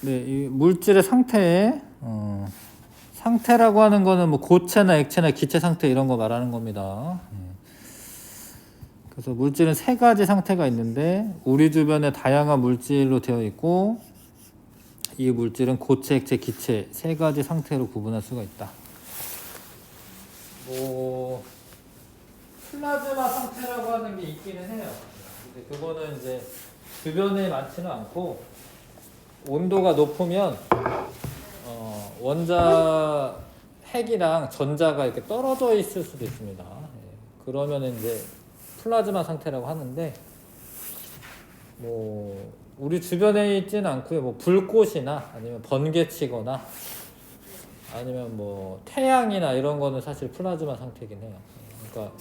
네, 이 물질의 상태라고 하는 거는 뭐 고체나 액체나 기체 상태 이런 거 말하는 겁니다. 그래서 물질은 세 가지 상태가 있는데 우리 주변에 다양한 물질로 되어 있고 이 물질은 고체, 액체, 기체 세 가지 상태로 구분할 수가 있다. 뭐 플라즈마 상태라고 하는 게 있기는 해요. 근데 그거는 이제 주변에 많지는 않고 온도가 높으면 원자 핵이랑 전자가 이렇게 떨어져 있을 수도 있습니다. 그러면 이제 플라즈마 상태라고 하는데 뭐 우리 주변에 있지는 않고요. 뭐 불꽃이나 아니면 번개치거나 아니면 뭐 태양이나 이런 거는 사실 플라즈마 상태긴 해요. 그러니까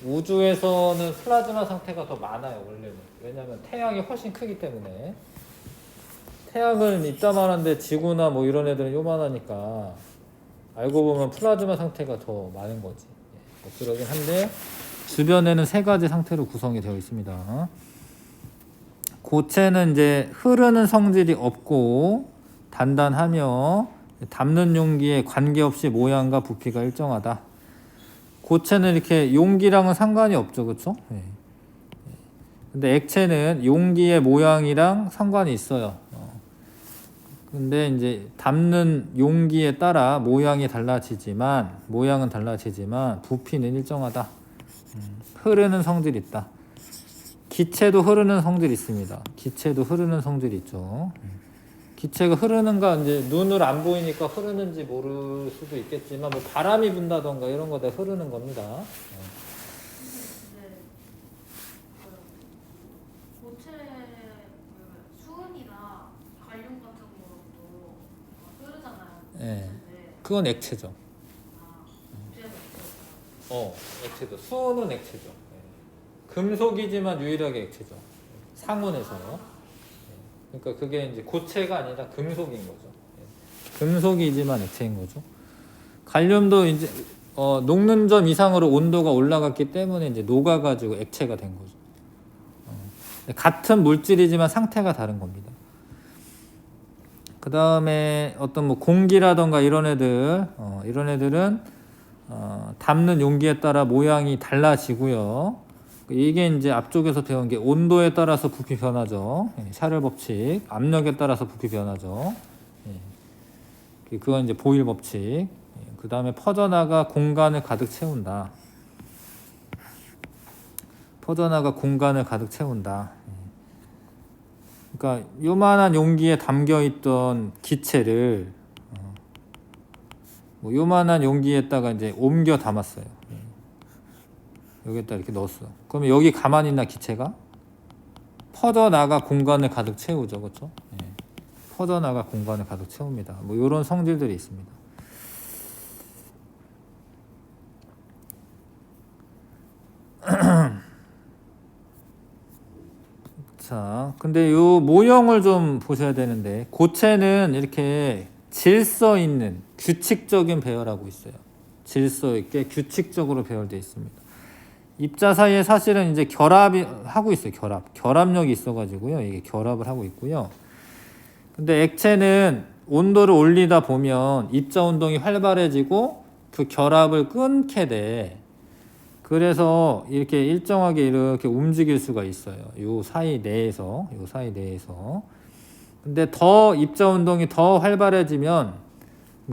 우주에서는 플라즈마 상태가 더 많아요, 원래는. 왜냐하면 태양이 훨씬 크기 때문에. 태양은 이따만한데 지구나 뭐 이런 애들은 요만하니까 알고 보면 플라즈마 상태가 더 많은 거지. 뭐 그러긴 한데 주변에는 세 가지 상태로 구성이 되어 있습니다. 고체는 이제 흐르는 성질이 없고 단단하며 담는 용기에 관계없이 모양과 부피가 일정하다. 고체는 이렇게 용기랑은 상관이 없죠, 그렇죠? 근데 액체는 용기의 모양이랑 상관이 있어요. 근데 이제 담는 용기에 따라 모양은 달라지지만 부피는 일정하다. 흐르는 성질이 있다. 기체도 흐르는 성질이 있습니다. 기체도 흐르는 성질이 있죠. 기체가 흐르는가 이제 눈을 안 보이니까 흐르는지 모를 수도 있겠지만 뭐 바람이 분다던가 이런 거 다 흐르는 겁니다. 고체 수은이나 갈륨 같은 것도 흐르잖아요. 예, 그건 액체죠. 액체죠. 수은은 액체죠. 금속이지만 유일하게 액체죠. 상온에서요. 그러니까 그게 이제 고체가 아니라 금속인 거죠. 금속이지만 액체인 거죠. 갈륨도 이제 녹는 점 이상으로 온도가 올라갔기 때문에 이제 녹아가지고 액체가 된 거죠. 같은 물질이지만 상태가 다른 겁니다. 그 다음에 어떤 뭐 공기라던가 이런 애들은 담는 용기에 따라 모양이 달라지고요. 이게 이제 앞쪽에서 배운 게 온도에 따라서 부피 변하죠. 샤를 법칙. 압력에 따라서 부피 변하죠. 그건 이제 보일 법칙. 그 다음에 퍼져나가 공간을 가득 채운다. 그러니까 요만한 용기에 담겨있던 기체를 뭐 요만한 용기에다가 이제 옮겨 담았어요. 여기에다 이렇게 넣었어. 그러면 여기 가만히 있나 기체가? 퍼져나가 공간을 가득 채우죠, 그렇죠? 퍼져나가 공간을 가득 채웁니다. 뭐 이런 성질들이 있습니다. 자, 근데 요 모형을 좀 보셔야 되는데 고체는 이렇게 질서 있는 규칙적인 배열하고 있어요. 질서 있게 규칙적으로 배열되어 있습니다. 입자 사이에 사실은 이제 결합이 하고 있어요. 결합력이 있어가지고요. 이게 결합을 하고 있고요. 근데 액체는 온도를 올리다 보면 입자 운동이 활발해지고 그 결합을 끊게 돼. 그래서 이렇게 일정하게 이렇게 움직일 수가 있어요. 요 사이 내에서. 근데 더 입자 운동이 더 활발해지면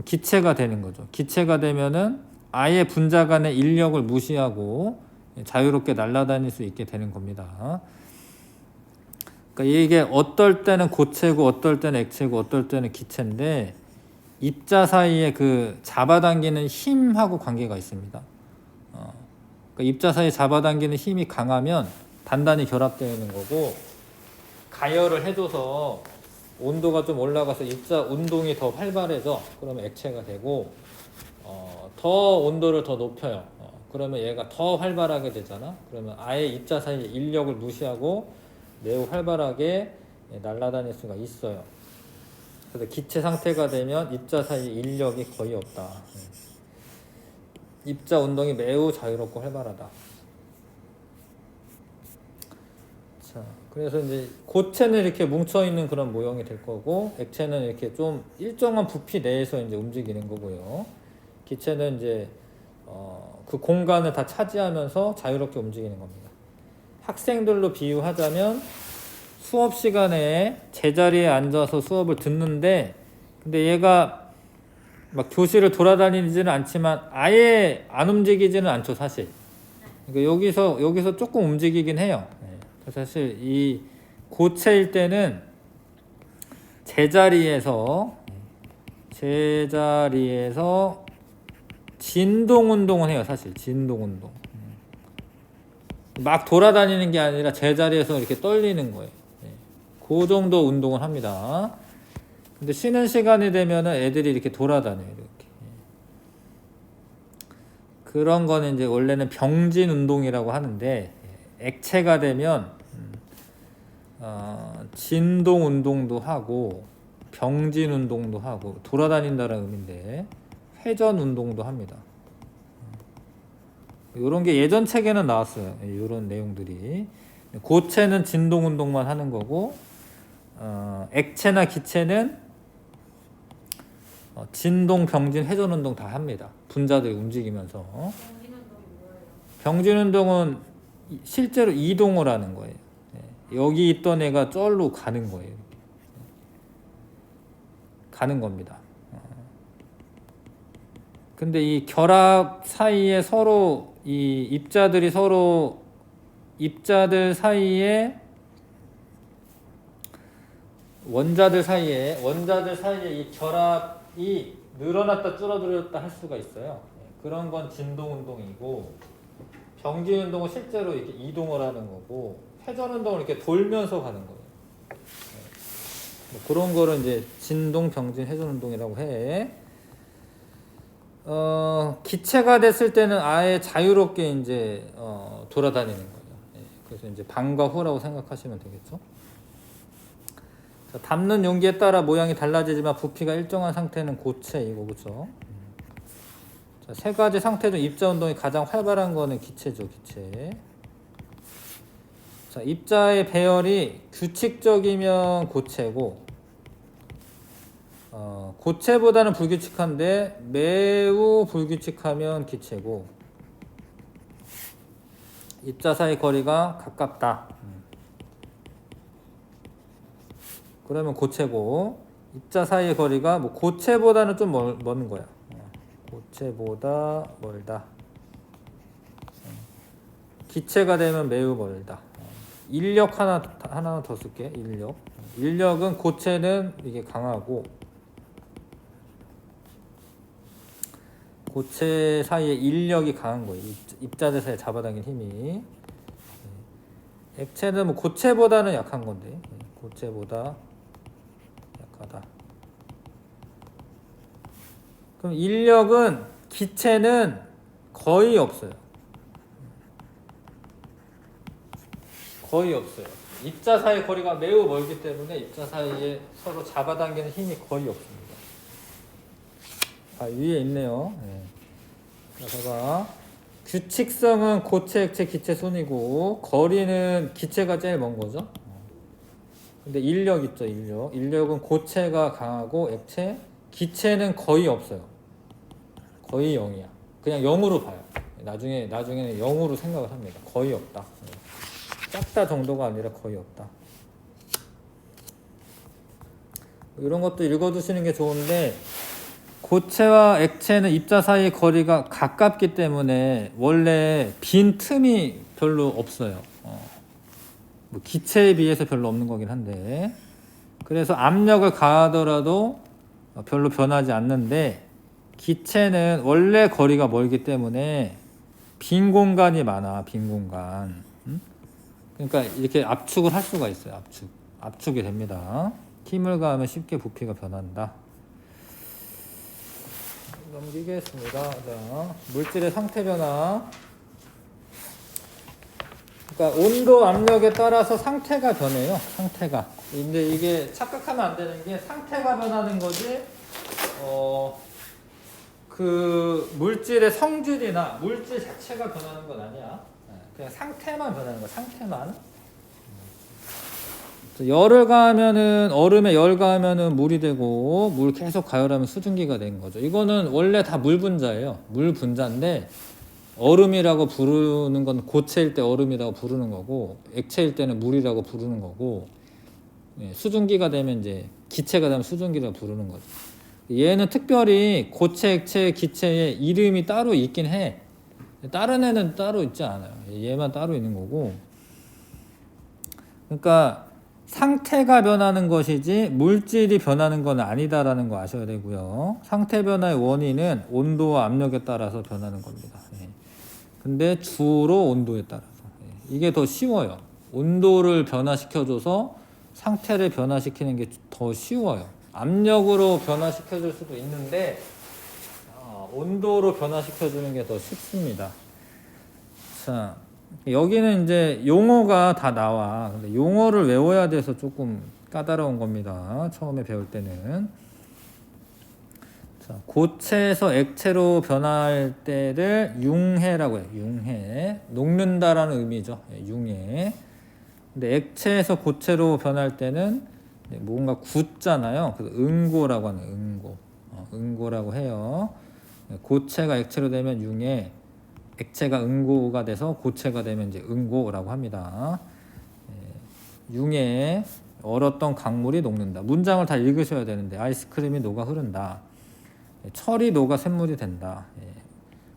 기체가 되는 거죠. 기체가 되면은 아예 분자 간의 인력을 무시하고 자유롭게 날아다닐 수 있게 되는 겁니다. 그러니까 이게 어떨 때는 고체고 어떨 때는 액체고 어떨 때는 기체인데 입자 사이에 그 잡아당기는 힘하고 관계가 있습니다. 그러니까 입자 사이에 잡아당기는 힘이 강하면 단단히 결합되어 있는 거고 가열을 해줘서 온도가 좀 올라가서 입자 운동이 더 활발해져. 그러면 액체가 되고 더 온도를 더 높여요. 그러면 얘가 더 활발하게 되잖아. 그러면 아예 입자 사이에 인력을 무시하고 매우 활발하게 날아다닐 수가 있어요. 그래서 기체 상태가 되면 입자 사이에 인력이 거의 없다. 입자 운동이 매우 자유롭고 활발하다. 자. 그래서 이제 고체는 이렇게 뭉쳐 있는 그런 모형이 될 거고, 액체는 이렇게 좀 일정한 부피 내에서 이제 움직이는 거고요. 기체는 이제 그 공간을 다 차지하면서 자유롭게 움직이는 겁니다. 학생들로 비유하자면 수업 시간에 제자리에 앉아서 수업을 듣는데, 근데 얘가 막 교실을 돌아다니지는 않지만 아예 안 움직이지는 않죠, 사실. 그러니까 여기서 조금 움직이긴 해요. 사실 이 고체일 때는 제자리에서 진동 운동을 해요. 사실 진동 운동. 막 돌아다니는 게 아니라 제자리에서 이렇게 떨리는 거예요. 그 정도 운동을 합니다. 근데 쉬는 시간이 되면은 애들이 이렇게 돌아다녀요. 이렇게. 그런 거는 이제 원래는 병진 운동이라고 하는데, 액체가 되면 진동 운동도 하고 병진 운동도 하고 돌아다닌다는 의미인데 회전 운동도 합니다. 이런 게 예전 책에는 나왔어요. 이런 내용들이. 고체는 진동 운동만 하는 거고, 액체나 기체는 진동, 병진, 회전 운동 다 합니다. 분자들이 움직이면서. 병진 운동이 뭐예요? 병진 운동은 실제로 이동을 하는 거예요. 여기 있던 애가 쩔로 가는 거예요. 가는 겁니다. 근데 이 결합 사이에 서로 이 입자들 사이에 원자들 사이에 이 결합이 늘어났다 줄어들었다 할 수가 있어요. 그런 건 진동 운동이고, 병진 운동은 실제로 이렇게 이동을 하는 거고, 회전 운동은 이렇게 돌면서 가는 거예요. 뭐 그런 거를 이제 진동, 병진, 회전 운동이라고 해. 기체가 됐을 때는 아예 자유롭게 이제 돌아다니는 거예요. 그래서 이제 방과 후라고 생각하시면 되겠죠. 자, 담는 용기에 따라 모양이 달라지지만 부피가 일정한 상태는 고체이고, 그렇죠? 자, 세 가지 상태 중 입자 운동이 가장 활발한 거는 기체죠, 기체. 자, 입자의 배열이 규칙적이면 고체고, 고체보다는 불규칙한데 매우 불규칙하면 기체고, 입자 사이 거리가 가깝다. 그러면 고체고, 입자 사이의 거리가 뭐 고체보다는 좀 먼 거야. 고체보다 멀다. 기체가 되면 매우 멀다. 인력 하나 더 쓸게. 인력은 고체는 이게 강하고, 고체 사이에 인력이 강한 거예요. 입자들 사이에 잡아당긴 힘이. 액체는 뭐 고체보다는 약한 건데, 고체보다 약하다. 그럼 인력은 기체는 거의 없어요. 거의 없어요. 입자 사이 거리가 매우 멀기 때문에 입자 사이에 서로 잡아당기는 힘이 거의 없습니다. 위에 있네요. 자, 봐봐. 규칙성은 고체, 액체, 기체 순이고, 거리는 기체가 제일 먼 거죠. 근데 인력 있죠, 인력. 인력은 고체가 강하고, 액체, 기체는 거의 없어요. 거의 0이야. 그냥 0으로 봐요. 나중에는 0으로 생각을 합니다. 거의 없다. 작다 정도가 아니라 거의 없다. 이런 것도 읽어두시는 게 좋은데, 고체와 액체는 입자 사이의 거리가 가깝기 때문에 원래 빈 틈이 별로 없어요. 뭐 기체에 비해서 별로 없는 거긴 한데, 그래서 압력을 가하더라도 별로 변하지 않는데, 기체는 원래 거리가 멀기 때문에 빈 공간이 많아. 빈 공간. 그러니까 이렇게 압축을 할 수가 있어요. 압축이 됩니다. 힘을 가하면 쉽게 부피가 변한다. 넘기겠습니다. 자, 물질의 상태 변화. 그러니까 온도, 압력에 따라서 상태가 변해요. 상태가. 근데 이게 착각하면 안 되는 게 상태가 변하는 거지, 그 물질의 성질이나 물질 자체가 변하는 건 아니야. 그냥 상태만 변하는 거야. 상태만. 열을 가하면은 얼음에 열 가하면은 물이 되고 물 계속 가열하면 수증기가 된 거죠. 이거는 원래 다 물 분자예요. 물 분자인데 얼음이라고 부르는 건 고체일 때 얼음이라고 부르는 거고 액체일 때는 물이라고 부르는 거고 수증기가 되면 이제 기체가 되면 수증기라고 부르는 거죠. 얘는 특별히 고체, 액체, 기체의 이름이 따로 있긴 해. 다른 애는 따로 있지 않아요. 얘만 따로 있는 거고. 그러니까 상태가 변하는 것이지 물질이 변하는 건 아니다라는 거 아셔야 되고요. 상태 변화의 원인은 온도와 압력에 따라서 변하는 겁니다. 근데 주로 온도에 따라서. 이게 더 쉬워요. 온도를 변화시켜줘서 상태를 변화시키는 게 더 쉬워요. 압력으로 변화시켜줄 수도 있는데 온도로 변화시켜주는 게 더 쉽습니다. 자, 여기는 이제 용어가 다 나와. 근데 용어를 외워야 돼서 조금 까다로운 겁니다. 처음에 배울 때는. 자, 고체에서 액체로 변할 때를 융해라고 해요. 융해. 녹는다라는 의미죠. 융해. 근데 액체에서 고체로 변할 때는 뭔가 굳잖아요. 그래서 응고라고 하는 응고. 응고라고 해요. 고체가 액체로 되면 융해, 액체가 응고가 돼서 고체가 되면 이제 응고라고 합니다. 융해, 얼었던 강물이 녹는다. 문장을 다 읽으셔야 되는데 아이스크림이 녹아 흐른다. 철이 녹아 샘물이 된다.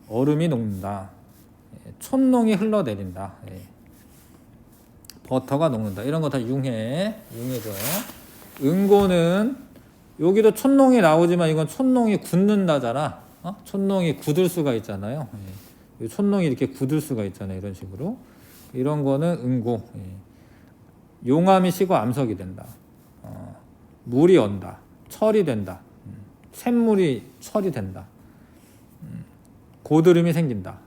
얼음이 녹는다. 촛농이 흘러내린다. 버터가 녹는다. 이런 거 다 융해죠. 응고는 여기도 촛농이 나오지만 이건 촛농이 굳는다잖아. 촛농이 굳을 수가 있잖아요. 촛농이 이렇게 굳을 수가 있잖아요. 이런 식으로. 이런 거는 응고. 용암이 식어 암석이 된다. 물이 언다. 철이 된다. 샘물이 철이 된다. 고드름이 생긴다.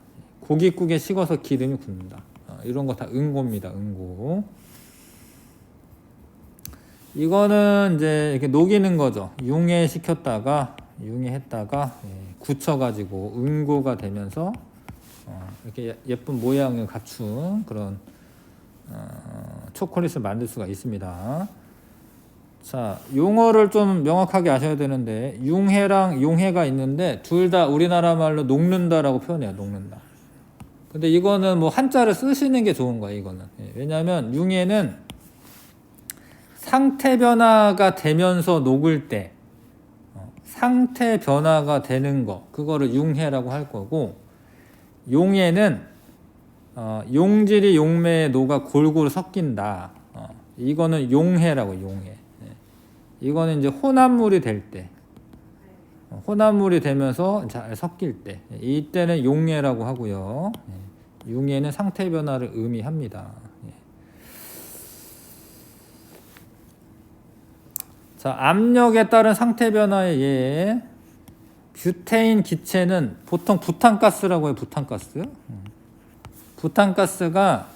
고깃국에 식어서 기름이 굳는다. 이런 거 다 응고입니다. 응고. 이거는 이제 이렇게 녹이는 거죠. 융해했다가 굳혀가지고 응고가 되면서 이렇게 예쁜 모양을 갖춘 그런 초콜릿을 만들 수가 있습니다. 자, 용어를 좀 명확하게 아셔야 되는데 융해랑 용해가 있는데 둘 다 우리나라 말로 녹는다라고 표현해요. 녹는다. 근데 이거는 뭐 한자를 쓰시는 게 좋은 거예요. 이거는. 왜냐하면 융해는 상태 변화가 되면서 녹을 때 상태 변화가 되는 거 그거를 융해라고 할 거고 용해는 용질이 용매에 녹아 골고루 섞인다. 이거는 용해라고 용해. 이거는 이제 혼합물이 될 때 혼합물이 되면서 잘 섞일 때 이때는 용해라고 하고요. 융해는 상태 변화를 의미합니다. 자, 압력에 따른 상태 변화의 예. 뷰테인 기체는 보통 부탄가스라고 해요. 부탄가스. 부탄가스가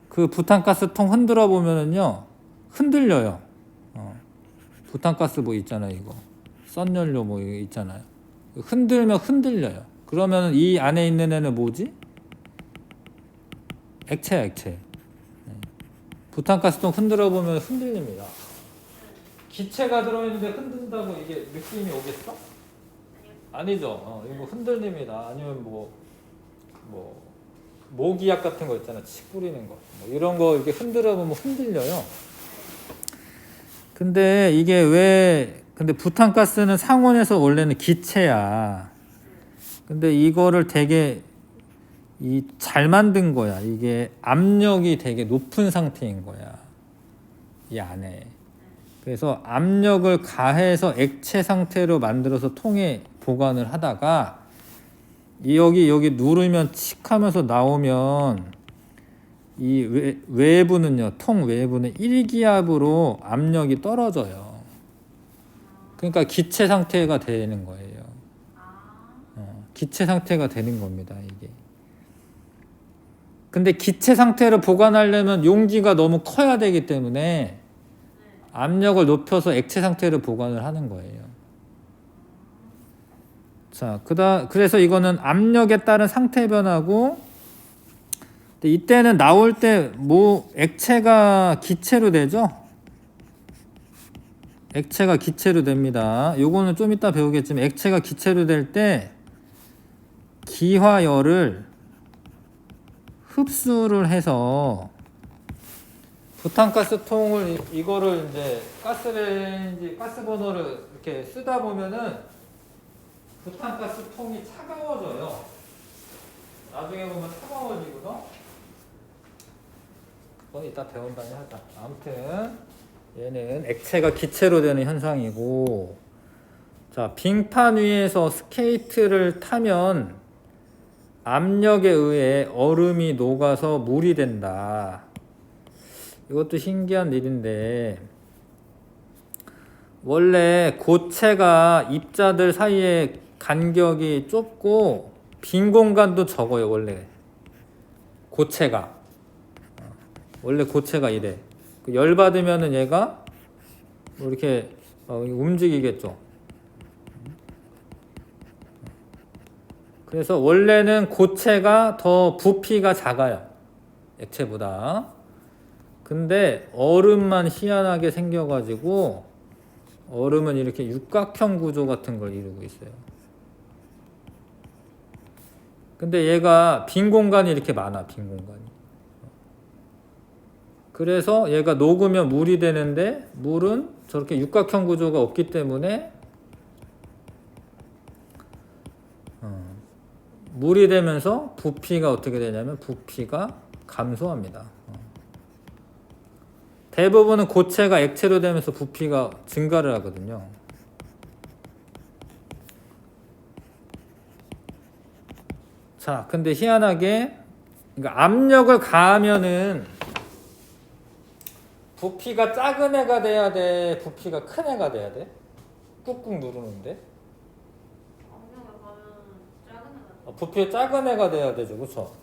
그 부탄가스 통 흔들어 보면은요 흔들려요. 부탄가스 뭐 있잖아요. 이거 썬연료 뭐 이거 있잖아요. 흔들면 흔들려요. 그러면 이 안에 있는 애는 뭐지? 액체야, 액체. 부탄가스 통 흔들어 보면 흔들립니다. 기체가 들어있는데 흔든다고 이게 느낌이 오겠어? 아니죠. 이거 흔들립니다. 아니면 뭐 모기약 같은 거 있잖아. 치 뿌리는 거. 뭐 이런 거 이렇게 흔들어 보면 흔들려요. 근데 이게 근데 부탄가스는 상온에서 원래는 기체야. 근데 이거를 되게 잘 만든 거야. 이게 압력이 되게 높은 상태인 거야. 이 안에. 그래서 압력을 가해서 액체 상태로 만들어서 통에 보관을 하다가 여기 누르면 칙 하면서 나오면 이 외부는요, 통 외부는 1기압으로 압력이 떨어져요. 그러니까 기체 상태가 되는 거예요. 기체 상태가 되는 겁니다, 이게. 근데 기체 상태를 보관하려면 용기가 너무 커야 되기 때문에 압력을 높여서 액체 상태를 보관을 하는 거예요. 자, 그래서 이거는 압력에 따른 상태 변화고 근데 이때는 나올 때 뭐 액체가 기체로 되죠? 액체가 기체로 됩니다. 요거는 좀 이따 배우겠지만 액체가 기체로 될 때 기화열을 흡수를 해서 부탄가스통을 이거를 이제 가스레인지 가스버너를 이렇게 쓰다 보면은 부탄가스통이 차가워져요. 나중에 보면 차가워지거든. 그건 이따 배운다니 하자. 아무튼 얘는 액체가 기체로 되는 현상이고, 자, 빙판 위에서 스케이트를 타면 압력에 의해 얼음이 녹아서 물이 된다. 이것도 신기한 일인데, 원래 고체가 입자들 사이에 간격이 좁고 빈 공간도 적어요. 원래 고체가 이래. 열 받으면은 얘가 뭐 이렇게 움직이겠죠. 그래서 원래는 고체가 더 부피가 작아요. 액체보다. 근데 얼음만 희한하게 생겨가지고 얼음은 이렇게 육각형 구조 같은 걸 이루고 있어요. 근데 얘가 빈 공간이 이렇게 많아. 빈 공간이. 그래서 얘가 녹으면 물이 되는데 물은 저렇게 육각형 구조가 없기 때문에 물이 되면서 부피가 어떻게 되냐면 부피가 감소합니다. 대부분은 고체가 액체로 되면서 부피가 증가를 하거든요. 자, 근데 희한하게 그러니까 압력을 가하면은 부피가 작은 애가 돼야 돼? 부피가 큰 애가 돼야 돼? 꾹꾹 누르는데? 압력을 가면 작은 애가 부피가 작은 애가 돼야 되죠, 그쵸?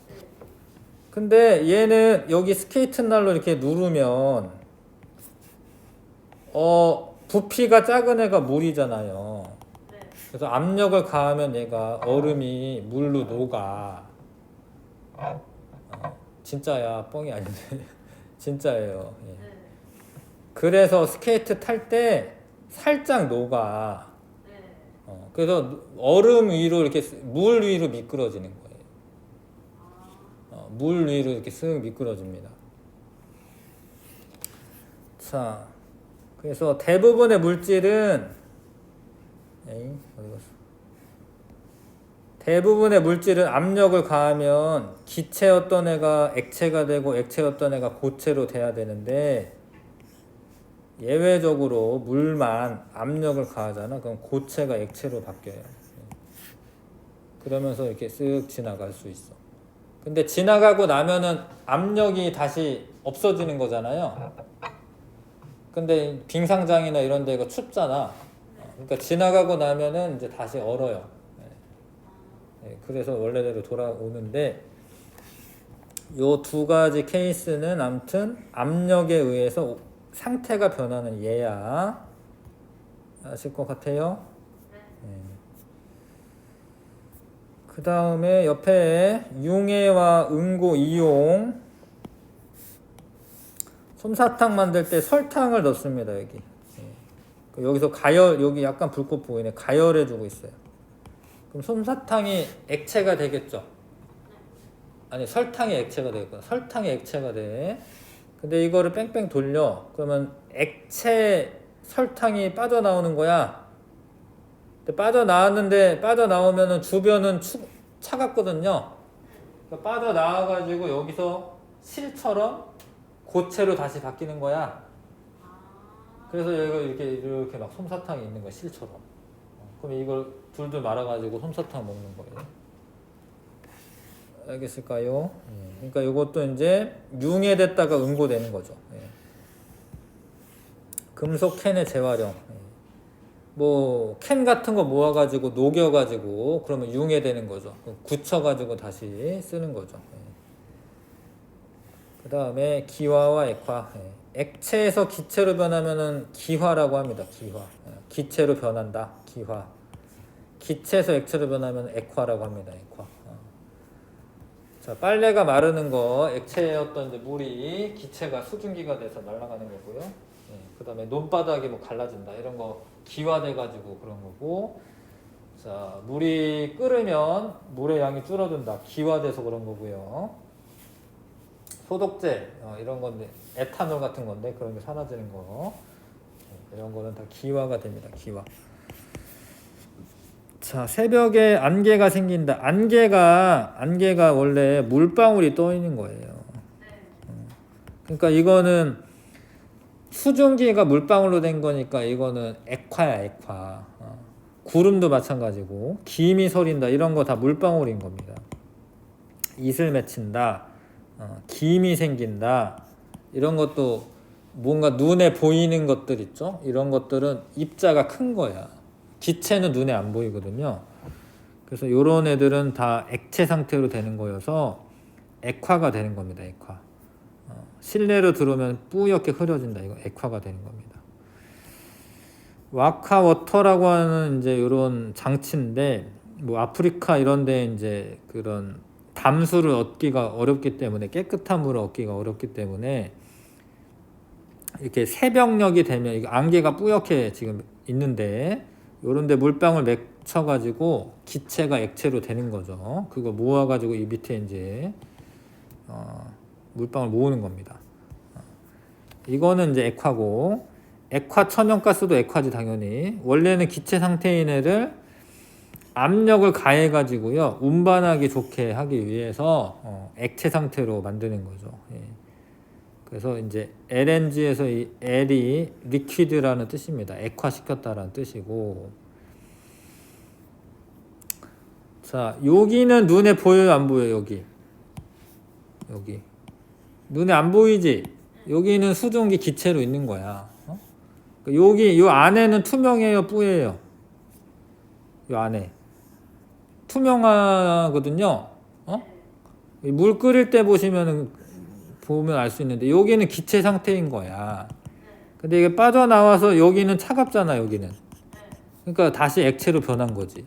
근데 얘는 여기 스케이트 날로 이렇게 누르면 부피가 작은 애가 물이잖아요. 네. 그래서 압력을 가하면 얘가 얼음이 물로 녹아. 진짜야, 뻥이 아닌데. 진짜예요. 예. 네. 그래서 스케이트 탈 때 살짝 녹아. 네. 그래서 얼음 위로 이렇게 물 위로 미끄러지는 거예요. 물 위로 이렇게 쓱 미끄러집니다. 자, 그래서 대부분의 물질은 어디 갔어? 대부분의 물질은 압력을 가하면 기체였던 애가 액체가 되고 액체였던 애가 고체로 돼야 되는데 예외적으로 물만 압력을 가하잖아. 그럼 고체가 액체로 바뀌어요. 그러면서 이렇게 쓱 지나갈 수 있어. 근데 지나가고 나면은 압력이 다시 없어지는 거잖아요. 근데 빙상장이나 이런 데가 춥잖아. 그러니까 지나가고 나면은 이제 다시 얼어요. 그래서 원래대로 돌아오는데 요 두 가지 케이스는 아무튼 압력에 의해서 상태가 변하는 예야. 아실 것 같아요? 그 다음에 옆에 융해와 응고 이용. 솜사탕 만들 때 설탕을 넣습니다. 여기. 여기서 가열, 여기 약간 불꽃 보이네. 가열해주고 있어요. 그럼 솜사탕이 액체가 되겠죠? 아니, 설탕이 액체가 되겠구나. 설탕이 액체가 돼. 근데 이거를 뺑뺑 돌려. 그러면 액체 설탕이 빠져나오는 거야. 근데 빠져나오면은 주변은 차갑거든요. 그러니까 빠져나와가지고 여기서 실처럼 고체로 다시 바뀌는 거야. 그래서 여기가 이렇게 막 솜사탕이 있는 거야, 실처럼. 그럼 이걸 둘둘 말아가지고 솜사탕 먹는 거예요. 알겠을까요? 그러니까 이것도 이제 융해됐다가 응고되는 거죠. 금속 캔의 재활용. 뭐 캔 같은 거 모아가지고 녹여가지고 그러면 융해되는 거죠. 굳혀가지고 다시 쓰는 거죠. 그 다음에 기화와 액화. 액체에서 기체로 변하면은 기화라고 합니다. 기화. 기체로 변한다. 기화. 기체에서 액체로 변하면 액화라고 합니다. 액화. 자, 빨래가 마르는 거 액체였던 이제 물이 기체가 수증기가 돼서 날아가는 거고요. 예, 그다음에 논바닥이 뭐 갈라진다 이런 거 기화돼 가지고 그런 거고. 자, 물이 끓으면 물의 양이 줄어든다. 기화돼서 그런 거고요. 소독제 이런 건데 에탄올 같은 건데 그런 게 사라지는 거. 이런 거는 다 기화가 됩니다. 기화. 자, 새벽에 안개가 생긴다. 안개가 원래 물방울이 떠 있는 거예요. 그러니까 이거는 수증기가 물방울로 된 거니까 이거는 액화야, 액화. 구름도 마찬가지고 김이 서린다 이런 거 다 물방울인 겁니다. 이슬 맺힌다, 김이 생긴다 이런 것도 뭔가 눈에 보이는 것들 있죠. 이런 것들은 입자가 큰 거야. 기체는 눈에 안 보이거든요. 그래서 이런 애들은 다 액체 상태로 되는 거여서 액화가 되는 겁니다. 액화. 실내로 들어오면 뿌옇게 흐려진다. 이거 액화가 되는 겁니다. 와카워터라고 하는 이제 이런 장치인데 뭐 아프리카 이런 데 이제 그런 담수를 얻기가 어렵기 때문에 깨끗한 물을 얻기가 어렵기 때문에 이렇게 새벽녘이 되면 이거 안개가 뿌옇게 지금 있는데 요런 데 물방울 맺혀 가지고 기체가 액체로 되는 거죠. 그거 모아 가지고 이 밑에 이제 물방울 모으는 겁니다. 이거는 이제 액화고 액화 천연가스도 액화지 당연히. 원래는 기체 상태인 애를 압력을 가해 가지고요 운반하기 좋게 하기 위해서 액체 상태로 만드는 거죠. 예. 그래서 이제 LNG에서 이 L이 리퀴드라는 뜻입니다. 액화시켰다라는 뜻이고. 자, 여기는 눈에 보여요, 안 보여요? 여기 눈에 안 보이지? 여기는 수증기 기체로 있는 거야. 여기 요 안에는 투명해요, 뿌예요? 요 안에 투명하거든요. 물 끓일 때 보면 알 수 있는데 여기는 기체 상태인 거야. 근데 이게 빠져나와서 여기는 차갑잖아. 여기는 그러니까 다시 액체로 변한 거지.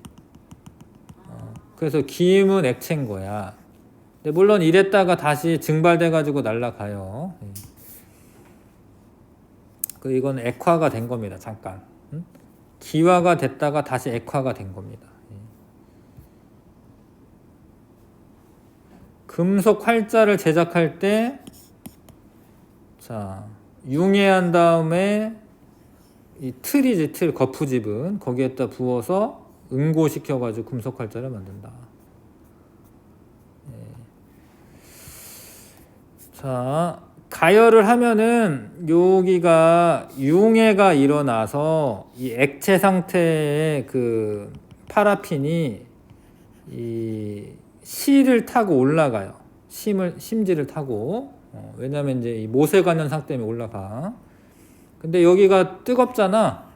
그래서 기임은 액체인 거야. 근데 물론 이랬다가 다시 증발돼 가지고 날아가요. 그 이건 액화가 된 겁니다. 잠깐 기화가 됐다가 다시 액화가 된 겁니다. 금속 활자를 제작할 때 자, 융해한 다음에 이 틀이지, 틀 거푸집은 거기에다 부어서 응고시켜 가지고 금속 활자를 만든다. 자, 가열을 하면은 여기가 융해가 일어나서 이 액체 상태의 그 파라핀이 이 실을 타고 올라가요. 심지를 타고. 왜냐면 이제 이 모세관 현상 때문에 올라가. 근데 여기가 뜨겁잖아.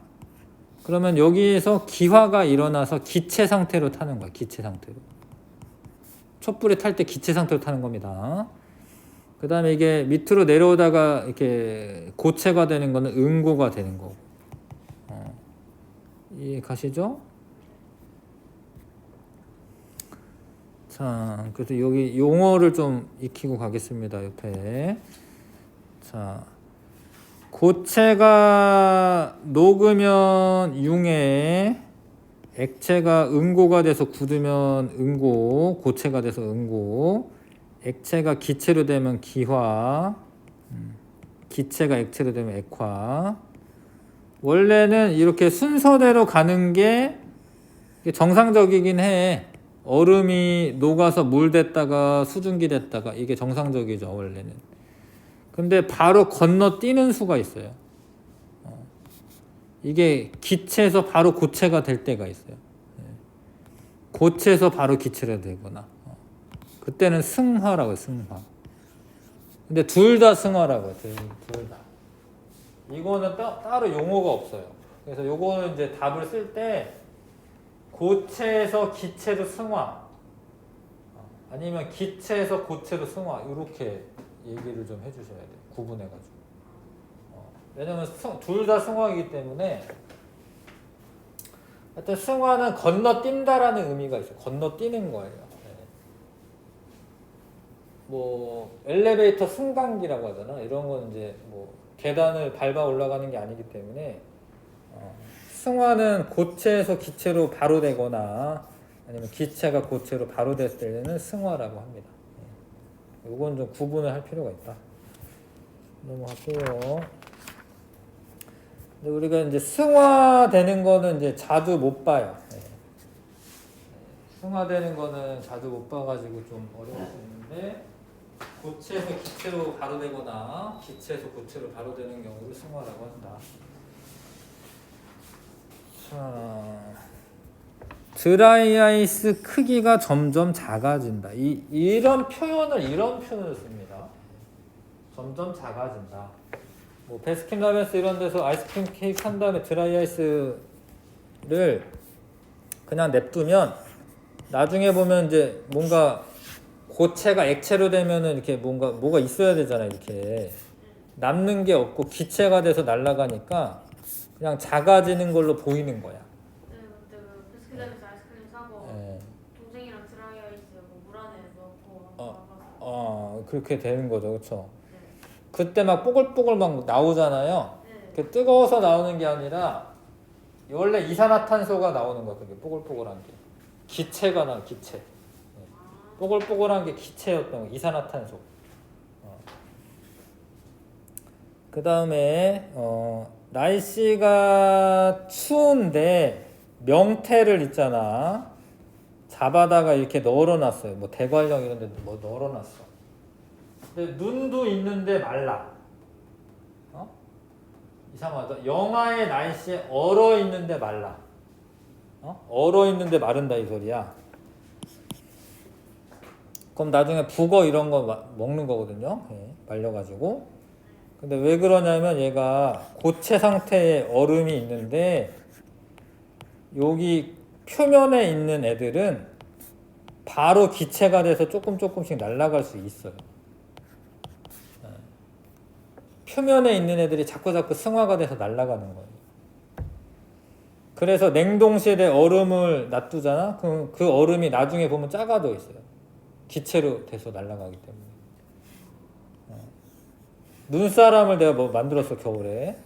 그러면 여기에서 기화가 일어나서 기체 상태로 타는 거야. 기체 상태로. 촛불에 탈 때 기체 상태로 타는 겁니다. 그 다음에 이게 밑으로 내려오다가 이렇게 고체가 되는 거는 응고가 되는 거고. 이해 가시죠? 자, 그래서 여기 용어를 좀 익히고 가겠습니다. 옆에. 자, 고체가 녹으면 융해, 액체가 응고가 돼서 굳으면 응고, 고체가 돼서 응고, 액체가 기체로 되면 기화, 기체가 액체로 되면 액화. 원래는 이렇게 순서대로 가는 게 정상적이긴 해. 얼음이 녹아서 물 됐다가 수증기 됐다가 이게 정상적이죠, 원래는. 근데 바로 건너뛰는 수가 있어요. 이게 기체에서 바로 고체가 될 때가 있어요. 고체에서 바로 기체가 되거나. 그때는 승화라고 해요, 승화. 근데 둘 다 승화라고 해요, 둘 다. 이거는 따로 용어가 없어요. 그래서 요거는 이제 답을 쓸 때 고체에서 기체로 승화, 아니면 기체에서 고체로 승화, 이렇게 얘기를 좀 해주셔야 돼요. 구분해가지고. 왜냐면 둘 다 승화이기 때문에. 하여튼 승화는 건너뛴다라는 의미가 있어요. 건너뛰는 거예요. 뭐 엘리베이터 승강기라고 하잖아. 이런 건 이제 뭐 계단을 밟아 올라가는 게 아니기 때문에 승화는 고체에서 기체로 바로 되거나 아니면 기체가 고체로 바로 됐을 때는 승화라고 합니다. 이건 좀 구분을 할 필요가 있다. 넘어갈게요. 근데 우리가 이제 승화되는 거는 이제 자주 못 봐요. 승화되는 거는 자주 못 봐가지고 좀 어려울 수 있는데 고체에서 기체로 바로 되거나 기체에서 고체로 바로 되는 경우를 승화라고 한다. 자, 드라이 아이스 크기가 점점 작아진다. 이런 표현을 씁니다. 점점 작아진다. 뭐 베스킨라빈스 이런 데서 아이스크림 케이크 한 다음에 드라이 아이스를 그냥 냅두면 나중에 보면 이제 뭔가 고체가 액체로 되면은 이렇게 뭐가 있어야 되잖아요. 이렇게 남는 게 없고 기체가 돼서 날아가니까 그냥 작아지는 걸로 보이는 거야. 네, 그때 그 베스킨라빈스 아이스크림 사고 예. 동생이랑 드라이 아이스 물 안에 넣고 나가서 그렇게 되는 거죠, 그렇죠? 네. 그때 막 뽀글뽀글 막 나오잖아요. 네. 그 뜨거워서 나오는 게 아니라 원래 이산화탄소가 나오는 거야. 그게 뽀글뽀글한 게 기체가 나 기체. 뽀글뽀글한 게 기체였던 거, 이산화탄소. 그 다음에 날씨가 추운데 명태를 있잖아. 잡아다가 이렇게 널어놨어요. 뭐 대관령 이런 데 뭐 널어놨어. 근데 눈도 있는데 말라. 이상하다. 영하의 날씨에 얼어 있는데 말라. 얼어 있는데 마른다 이 소리야. 그럼 나중에 북어 이런 거 먹는 거거든요. 말려가지고. 근데 왜 그러냐면 얘가 고체 상태의 얼음이 있는데 여기 표면에 있는 애들은 바로 기체가 돼서 조금씩 날아갈 수 있어요. 표면에 있는 애들이 자꾸 승화가 돼서 날아가는 거예요. 그래서 냉동실에 얼음을 놔두잖아. 그럼 그 얼음이 나중에 보면 작아져 있어요. 기체로 돼서 날아가기 때문에. 눈사람을 내가 뭐 만들었어 겨울에.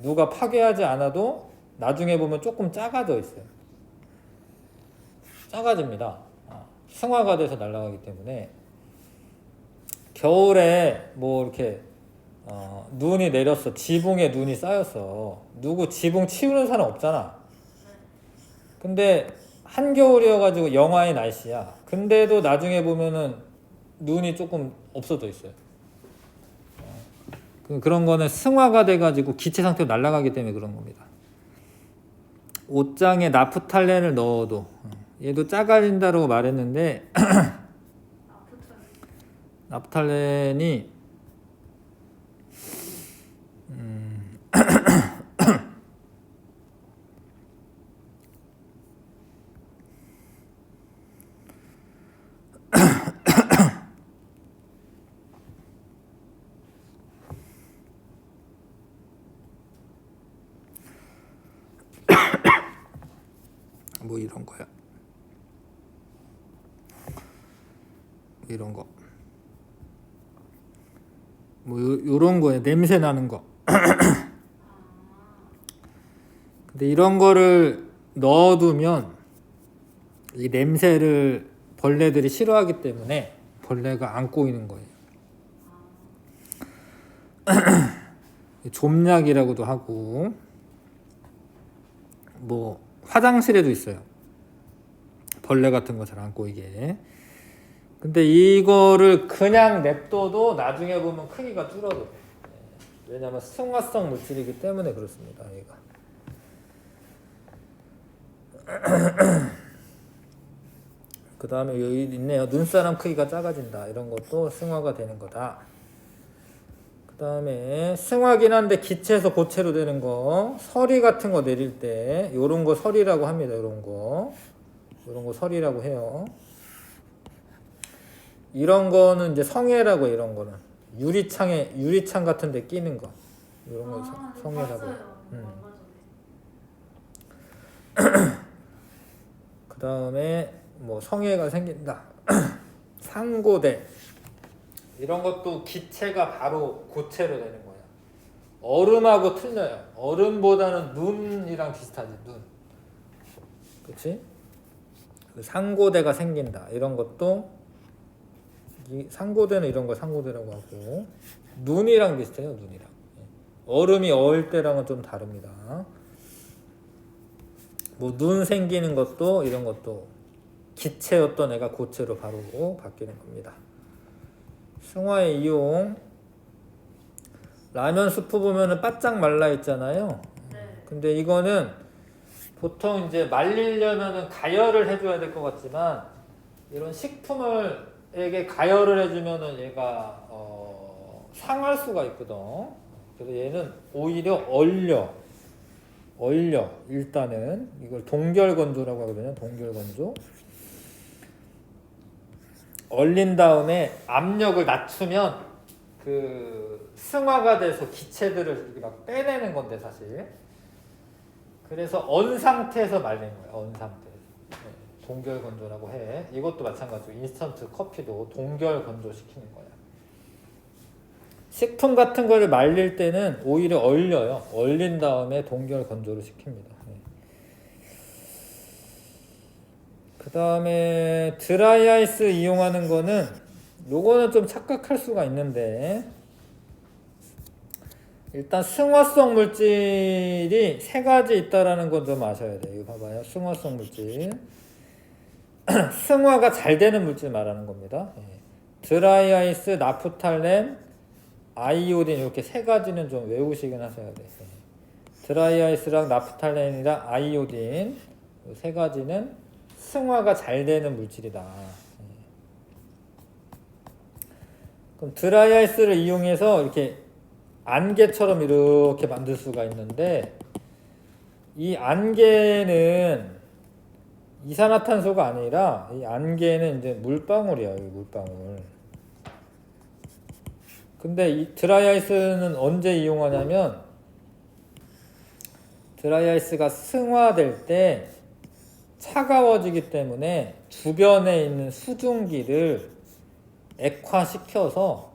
누가 파괴하지 않아도 나중에 보면 조금 작아져 있어요. 작아집니다. 승화가 돼서 날아가기 때문에 겨울에 뭐 이렇게 눈이 내렸어. 지붕에 눈이 쌓였어. 누구 지붕 치우는 사람 없잖아. 근데 한겨울이어가지고 영하의 날씨야. 근데도 나중에 보면은 눈이 조금 없어져 있어요. 그런 거는 승화가 돼가지고 기체 상태로 날아가기 때문에 그런 겁니다. 옷장에 나프탈렌을 넣어도 얘도 작아진다고 말했는데 나프탈렌이 뭐 이런 거야. 이런 거. 뭐 요런 거에 냄새 나는 거. 근데 이런 거를 넣어두면 이 냄새를 벌레들이 싫어하기 때문에 벌레가 안 꼬이는 거예요. 좀약이라고도 하고 뭐 화장실에도 있어요. 벌레 같은 거 잘 안 꼬이게. 근데 이거를 그냥 냅둬도 나중에 보면 크기가 줄어들어요. 왜냐하면 승화성 물질이기 때문에 그렇습니다. 얘가. 그 다음에 여기 있네요. 눈사람 크기가 작아진다. 이런 것도 승화가 되는 거다. 그 다음에 승화긴 한데 기체에서 고체로 되는 거, 서리 같은 거 내릴 때 요런 거 서리라고 합니다. 요런 거 서리라고 해요. 이런 거는 이제 성해라고. 이런 거는 유리창 같은 데 끼는 거 이런 거 성해라고. 그 다음에 뭐 성해가 생긴다. 상고대. 이런 것도 기체가 바로 고체로 되는 거야. 얼음하고 틀려요. 얼음보다는 눈이랑 비슷하지, 눈. 그치? 그 상고대가 생긴다. 이런 것도, 이 상고대는 이런 거 상고대라고 하고, 눈이랑 비슷해요, 눈이랑. 얼음이 얼 때랑은 좀 다릅니다. 뭐, 눈 생기는 것도, 이런 것도 기체였던 애가 고체로 바로 바뀌는 겁니다. 승화의 이용. 라면 스프 보면은 바짝 말라 있잖아요. 네. 근데 이거는 보통 이제 말리려면은 가열을 해줘야 될 것 같지만 이런 식품을에게 가열을 해주면은 얘가 상할 수가 있거든. 그래서 얘는 오히려 얼려 일단은 이걸 동결건조라고 하거든요. 동결건조. 얼린 다음에 압력을 낮추면 그 승화가 돼서 기체들을 이렇게 막 빼내는 건데 사실. 그래서 언 상태에서 말린 거예요. 언 상태에서. 네, 동결 건조라고 해. 이것도 마찬가지고 인스턴트 커피도 동결 건조 시키는 거야. 식품 같은 거를 말릴 때는 오히려 얼려요. 얼린 다음에 동결 건조를 시킵니다. 네. 그 다음에 드라이 아이스 이용하는 거는 요거는 좀 착각할 수가 있는데 일단 승화성 물질이 세 가지 있다라는 건 좀 아셔야 돼요. 이거 봐봐요. 승화성 물질. 승화가 잘 되는 물질 말하는 겁니다. 드라이 아이스, 나프탈렌, 아이오딘 이렇게 세 가지는 좀 외우시긴 하셔야 돼요. 드라이 아이스랑 나프탈렌이랑 아이오딘 이 세 가지는 승화가 잘 되는 물질이다. 그럼 드라이 아이스를 이용해서 이렇게 안개처럼 이렇게 만들 수가 있는데 이 안개는 이산화탄소가 아니라 이 안개는 이제 물방울이에요. 물방울. 근데 이 드라이 아이스는 언제 이용하냐면 드라이 아이스가 승화될 때 차가워지기 때문에 주변에 있는 수증기를 액화시켜서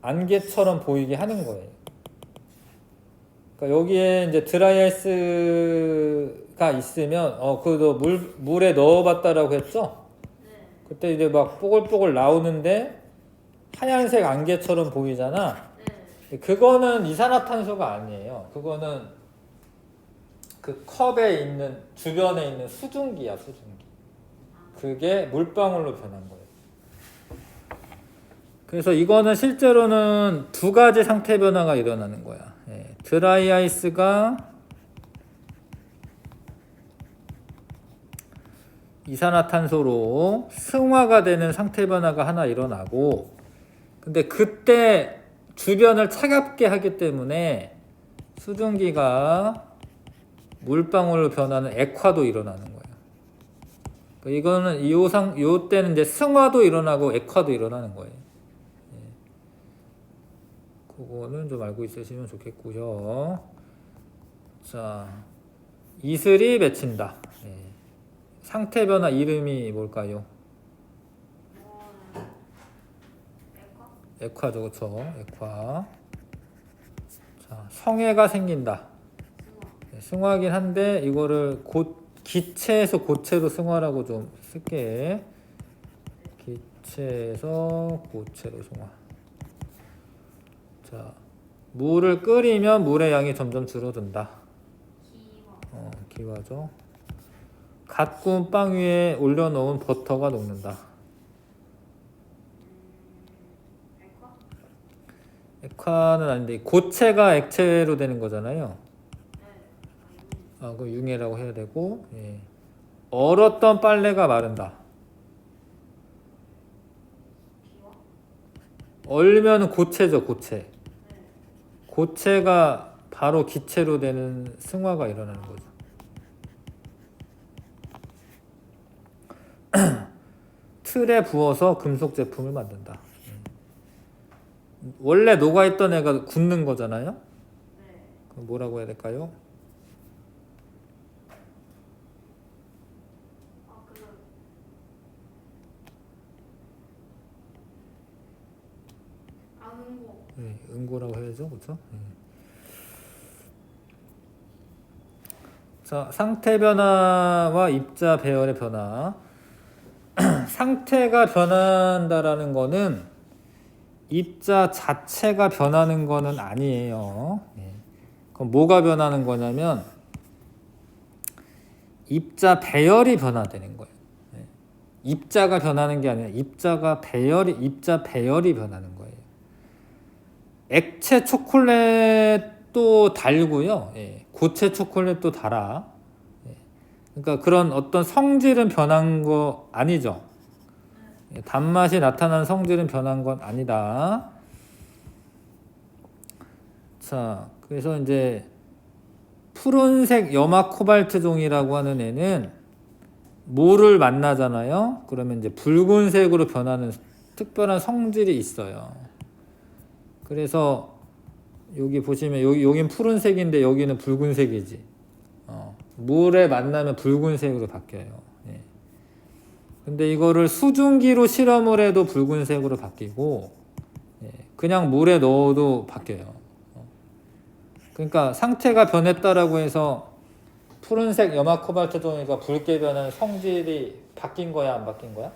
안개처럼 보이게 하는 거예요. 그러니까 여기에 이제 드라이 아이스가 있으면 그래도 물에 넣어봤다라고 했죠? 네. 그때 이제 막 뽀글뽀글 나오는데 하얀색 안개처럼 보이잖아. 네. 그거는 이산화탄소가 아니에요. 그거는 그 컵에 있는 주변에 있는 수증기야, 수증기. 그게 물방울로 변한 거예요. 그래서 이거는 실제로는 두 가지 상태 변화가 일어나는 거야. 드라이 아이스가 이산화탄소로 승화가 되는 상태 변화가 하나 일어나고, 근데 그때 주변을 차갑게 하기 때문에 수증기가 물방울로 변하는 액화도 일어나는 거예요. 이거는 요 때는 이제 승화도 일어나고 액화도 일어나는 거예요. 그거는 좀 알고 있으시면 좋겠고요. 자, 이슬이 맺힌다. 상태 변화 이름이 뭘까요? 액화죠, 그렇죠? 액화. 자, 성해가 생긴다. 승화긴 한데 이거를 기체에서 고체로 승화라고 좀 쓸게. 기체에서 고체로 승화. 자, 물을 끓이면 물의 양이 점점 줄어든다. 기화죠. 갓 구운 빵 위에 올려놓은 버터가 녹는다. 액화는 아닌데 고체가 액체로 되는 거잖아요. 그 융해라고 해야 되고, 얼었던 빨래가 마른다. 얼면 고체죠, 고체. 고체가 바로 기체로 되는 승화가 일어나는 거죠. 틀에 부어서 금속 제품을 만든다. 원래 녹아있던 애가 굳는 거잖아요. 그럼 뭐라고 해야 될까요? 네, 응고라고 해야죠, 그렇죠? 네. 자, 상태 변화와 입자 배열의 변화. 상태가 변한다라는 거는 입자 자체가 변하는 거는 아니에요. 네. 그럼 뭐가 변하는 거냐면 입자 배열이 변화되는 거예요. 네. 입자가 변하는 게 아니라 입자 배열이 변하는 거예요. 액체 초콜릿도 달고요. 예. 고체 초콜릿도 달아. 예. 그러니까 그런 어떤 성질은 변한 거 아니죠. 예. 단맛이 나타나는 성질은 변한 건 아니다. 자, 그래서 이제 푸른색 염화 코발트 종이라고 하는 애는 물을 만나잖아요. 그러면 이제 붉은색으로 변하는 특별한 성질이 있어요. 그래서 여기 보시면 여긴 푸른색인데 여기는 붉은색이지. 물에 만나면 붉은색으로 바뀌어요. 예. 근데 이거를 수증기로 실험을 해도 붉은색으로 바뀌고, 예. 그냥 물에 넣어도 바뀌어요. 그러니까 상태가 변했다라고 해서 푸른색 염화 코발트 종이가 붉게 변한 성질이 바뀐 거야, 안 바뀐 거야?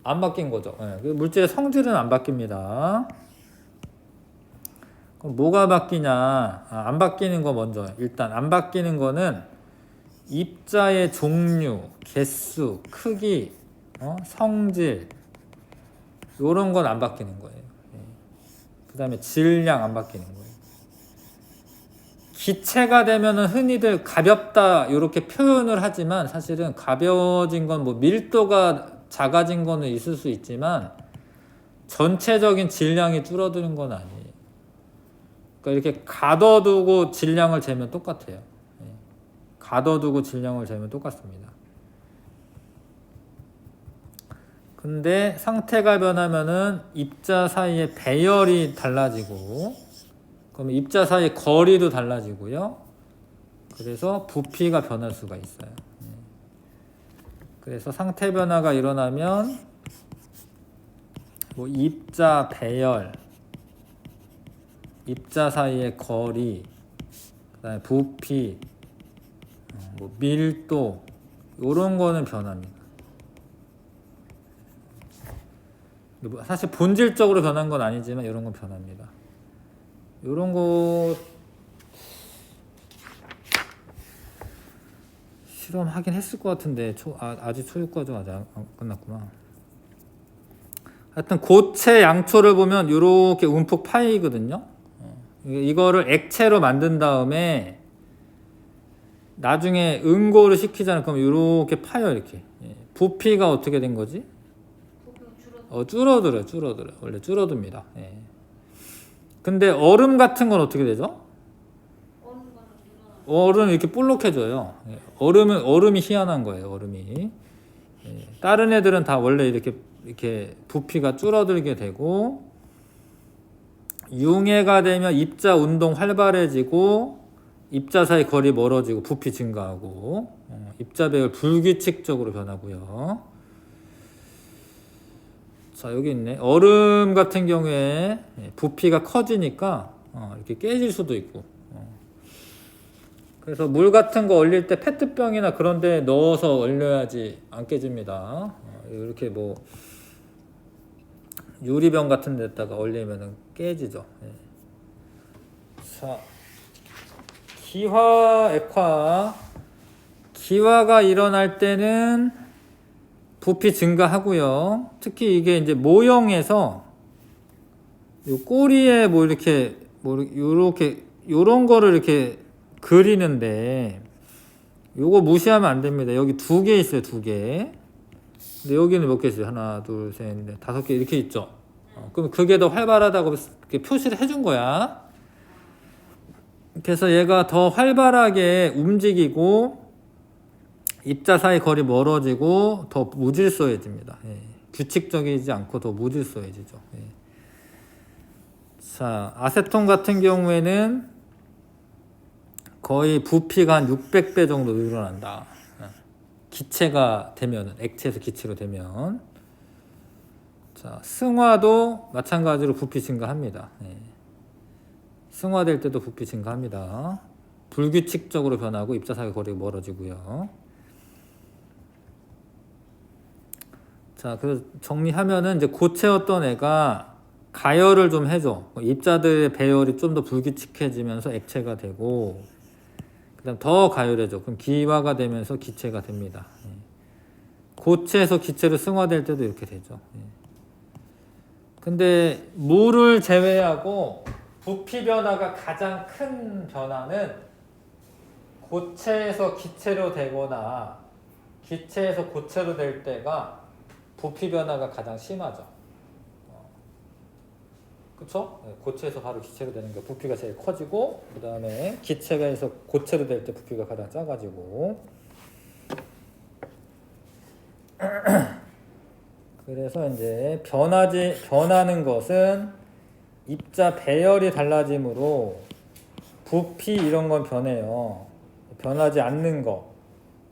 안 바뀐 거죠. 예. 물질의 성질은 안 바뀝니다. 그럼 뭐가 바뀌냐? 안 바뀌는 거 먼저. 일단 안 바뀌는 거는 입자의 종류, 개수, 크기, 성질 요런 건 안 바뀌는 거예요. 예. 그 다음에 질량 안 바뀌는 거예요. 기체가 되면은 흔히들 가볍다 이렇게 표현을 하지만 사실은 가벼워진 건 뭐 밀도가 작아진 거는 있을 수 있지만 전체적인 질량이 줄어드는 건 아니에요. 그러니까 이렇게 가둬두고 질량을 재면 똑같아요. 예. 가둬두고 질량을 재면 똑같습니다. 근데 상태가 변하면은 입자 사이의 배열이 달라지고, 그러면 입자 사이의 거리도 달라지고요. 그래서 부피가 변할 수가 있어요. 그래서 상태 변화가 일어나면 뭐 입자 배열, 입자 사이의 거리, 그다음에 부피, 뭐 밀도 이런 거는 변합니다. 사실 본질적으로 변한 건 아니지만 이런 건 변합니다. 이런 거 실험하긴 했을 것 같은데 아직 초육과정 아직 안 끝났구나. 하여튼 고체 양초를 보면 이렇게 움푹 파이거든요. 이거를 액체로 만든 다음에 나중에 응고를 시키잖아요. 그럼 이렇게 파요. 이렇게. 부피가 어떻게 된 거지? 줄어들어요. 원래 줄어듭니다. 예. 근데 얼음 같은 건 어떻게 되죠? 얼음은 이렇게 볼록해져요. 예. 얼음이 희한한 거예요. 얼음이. 예. 다른 애들은 다 원래 이렇게 부피가 줄어들게 되고, 융해가 되면 입자 운동 활발해지고 입자 사이 거리 멀어지고 부피 증가하고, 입자 배열 불규칙적으로 변하고요. 자, 여기 있네. 얼음 같은 경우에 부피가 커지니까 이렇게 깨질 수도 있고. 그래서 물 같은 거 얼릴 때 페트병이나 그런 데 넣어서 얼려야지 안 깨집니다. 이렇게 뭐 유리병 같은 데다가 얼리면은 깨지죠. 자, 기화, 액화. 기화가 일어날 때는 부피 증가하고요. 특히 이게 이제 모형에서 요 꼬리에 뭐 이렇게 요렇게 요런 거를 이렇게 그리는데 요거 무시하면 안 됩니다. 여기 2개 있어요, 2개. 근데 여기는 몇 개 있어요? 하나, 둘, 셋, 넷, 5개 이렇게 있죠. 그럼 그게 더 활발하다고 이렇게 표시를 해준 거야. 그래서 얘가 더 활발하게 움직이고 입자 사이 거리 멀어지고 더 무질서해집니다. 예. 규칙적이지 않고 더 무질서해지죠. 예. 자, 아세톤 같은 경우에는 거의 부피가 한 600배 정도 늘어난다. 기체가 되면은, 액체에서 기체로 되면. 자, 승화도 마찬가지로 부피 증가합니다. 예. 승화될 때도 부피 증가합니다. 불규칙적으로 변하고 입자사이 거리가 멀어지고요. 자, 그래서 정리하면은 이제 고체였던 애가 가열을 좀 해줘. 입자들의 배열이 좀 더 불규칙해지면서 액체가 되고, 그다음 더 가열해져. 그럼 기화가 되면서 기체가 됩니다. 예. 고체에서 기체로 승화될 때도 이렇게 되죠. 예. 근데 물을 제외하고 부피 변화가 가장 큰 변화는 고체에서 기체로 되거나 기체에서 고체로 될 때가 부피 변화가 가장 심하죠. 그쵸? 고체에서 바로 기체로 되는 게 부피가 제일 커지고, 그 다음에 기체에서 고체로 될 때 부피가 가장 작아지고. 그래서 이제 변하는 것은 입자 배열이 달라지므로 부피 이런 건 변해요. 변하지 않는 거,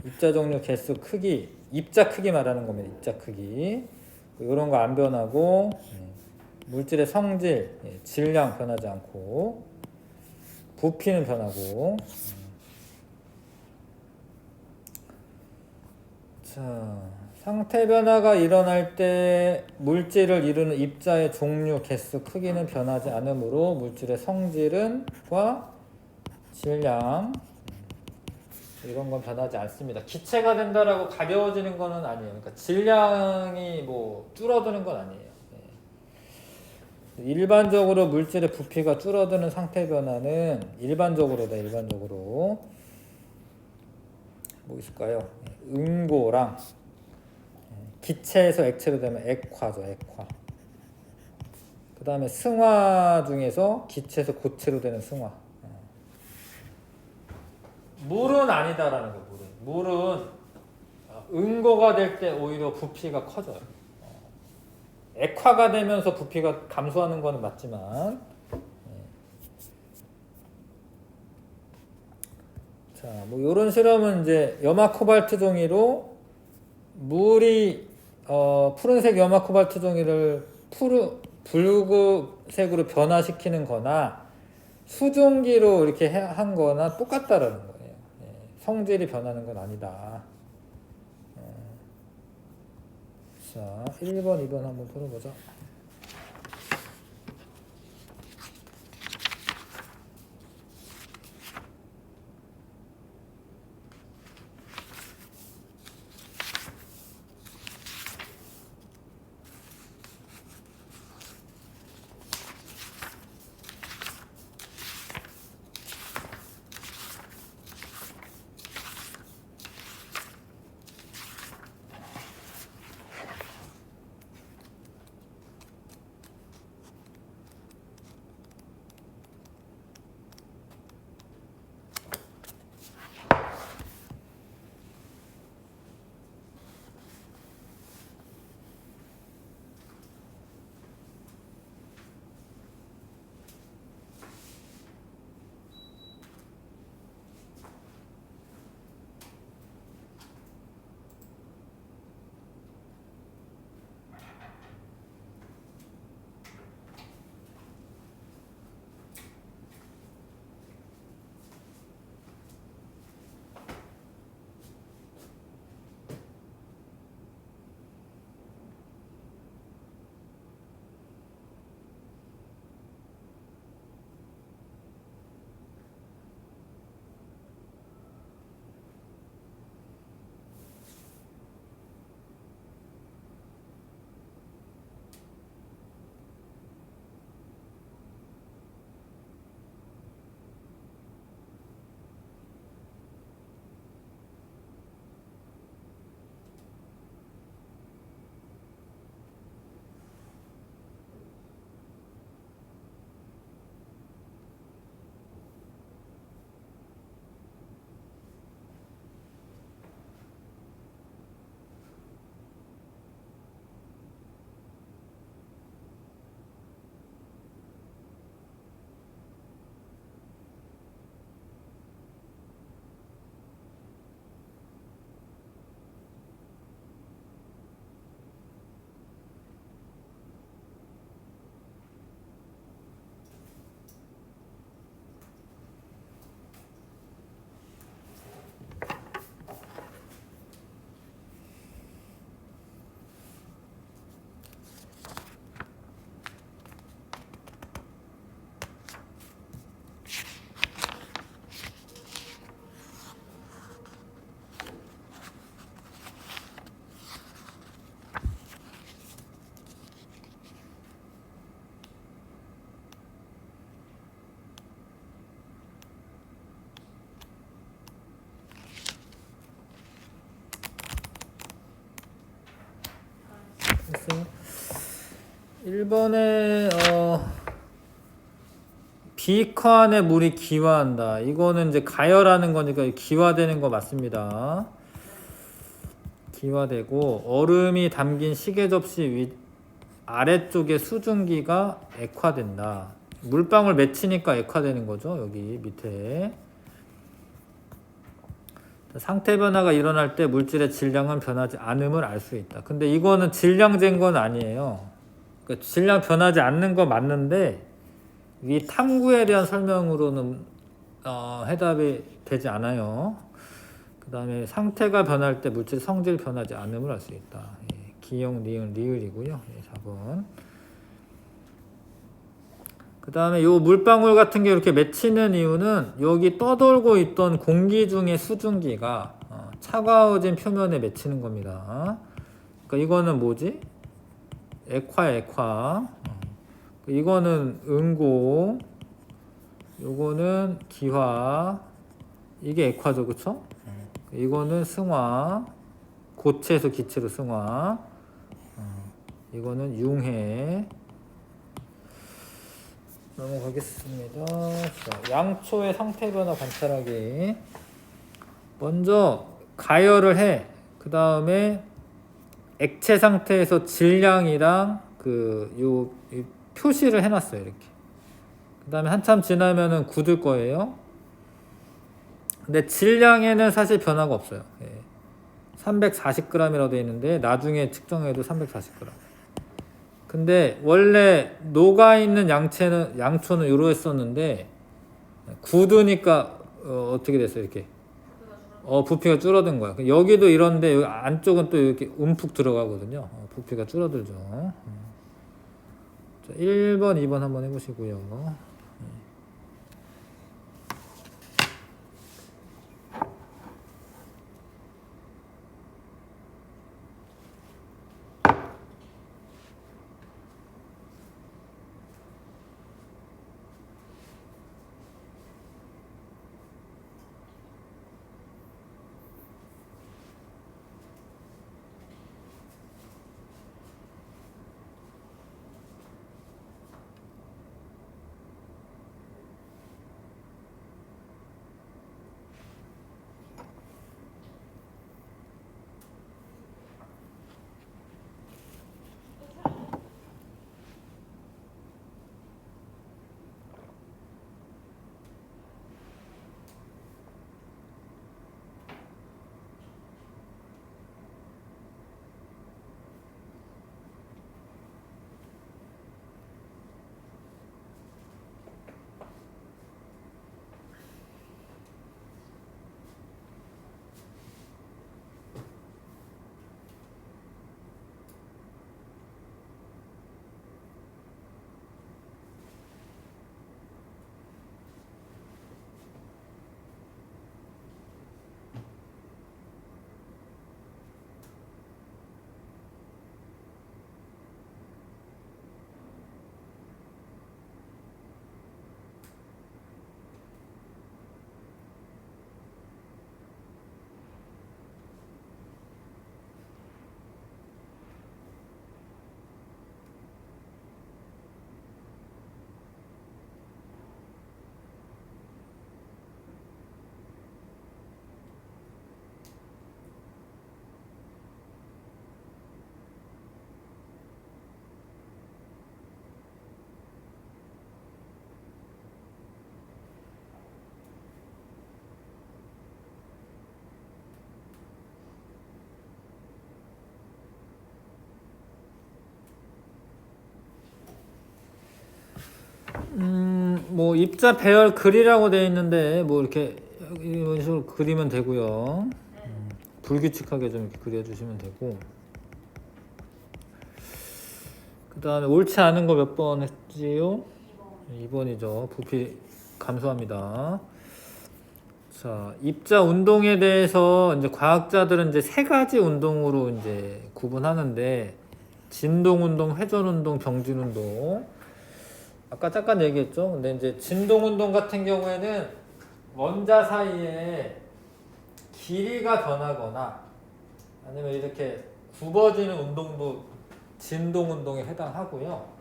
입자 종류, 개수, 크기, 입자 크기 말하는 겁니다. 입자 크기 이런 거 안 변하고, 물질의 성질, 질량 변하지 않고, 부피는 변하고. 자, 상태 변화가 일어날 때 물질을 이루는 입자의 종류, 개수, 크기는 변하지 않으므로 물질의 성질과 질량 이런 건 변하지 않습니다. 기체가 된다라고 가벼워지는 거는 아니에요. 그러니까 질량이 뭐 줄어드는 건 아니에요. 일반적으로 물질의 부피가 줄어드는 상태 변화는 일반적으로 뭐 있을까요? 응고랑 기체에서 액체로 되면 액화죠. 액화. 그 다음에 승화 중에서 기체에서 고체로 되는 승화. 물은 아니다라는 거예요. 물은 응고가 될 때 오히려 부피가 커져요. 액화가 되면서 부피가 감소하는 거는 맞지만, 자, 뭐 이런 실험은 이제 염화 코발트 종이로 물이 푸른색 염화 코발트 종이를 붉은색으로 변화시키는 거나 수증기로 이렇게 한 거나 똑같다라는 거예요. 성질이 변하는 건 아니다. 자, 1번, 2번 한번 풀어보자. 글쎄요. 1번에 비커 안에 물이 기화한다. 이거는 이제 가열하는 거니까 기화되는 거 맞습니다. 기화되고 얼음이 담긴 시계 접시 위 아래쪽에 수증기가 액화된다. 물방울 맺히니까 액화되는 거죠. 여기 밑에. 상태 변화가 일어날 때 물질의 질량은 변하지 않음을 알 수 있다. 근데 이거는 질량 잰 건 아니에요. 그러니까 질량 변하지 않는 거 맞는데 이 탐구에 대한 설명으로는 해답이 되지 않아요. 그 다음에 상태가 변할 때 물질 성질 변하지 않음을 알 수 있다. 예, 기역, 니은, 리을이고요. 예, 4번. 그 다음에 요 물방울 같은 게 이렇게 맺히는 이유는 여기 떠돌고 있던 공기 중에 수증기가 차가워진 표면에 맺히는 겁니다. 그러니까 이거는 뭐지? 액화. 이거는 응고, 요거는 기화, 이게 액화죠, 그쵸? 이거는 승화, 고체에서 기체로 승화, 이거는 융해. 넘어가겠습니다. 자, 양초의 상태 변화 관찰하기. 먼저 가열을 해. 그 다음에 액체 상태에서 질량이랑 요 표시를 해놨어요. 이렇게. 그 다음에 한참 지나면은 굳을 거예요. 근데 질량에는 사실 변화가 없어요. 예. 340g이라고 되어 있는데 나중에 측정해도 340g. 근데 원래 녹아있는 양초는 이러했었는데 굳으니까 어떻게 됐어요? 이렇게 부피가 줄어든 거야. 여기도 이런데 여기 안쪽은 또 이렇게 움푹 들어가거든요. 부피가 줄어들죠. 자, 1번, 2번 한번 해보시고요. 뭐 입자 배열 글이라고 되어 있는데 뭐 이렇게 이런 식으로 그리면 되고요. 불규칙하게 좀 이렇게 그려주시면 되고. 그 다음에 옳지 않은 거 몇 번 했지요? 2번이죠. 부피 감소합니다. 자, 입자 운동에 대해서 이제 과학자들은 이제 세 가지 운동으로 이제 구분하는데 진동 운동, 회전 운동, 병진 운동. 아까 잠깐 얘기했죠. 근데 이제 진동 운동 같은 경우에는 원자 사이에 길이가 변하거나 아니면 이렇게 굽어지는 운동도 진동 운동에 해당하고요.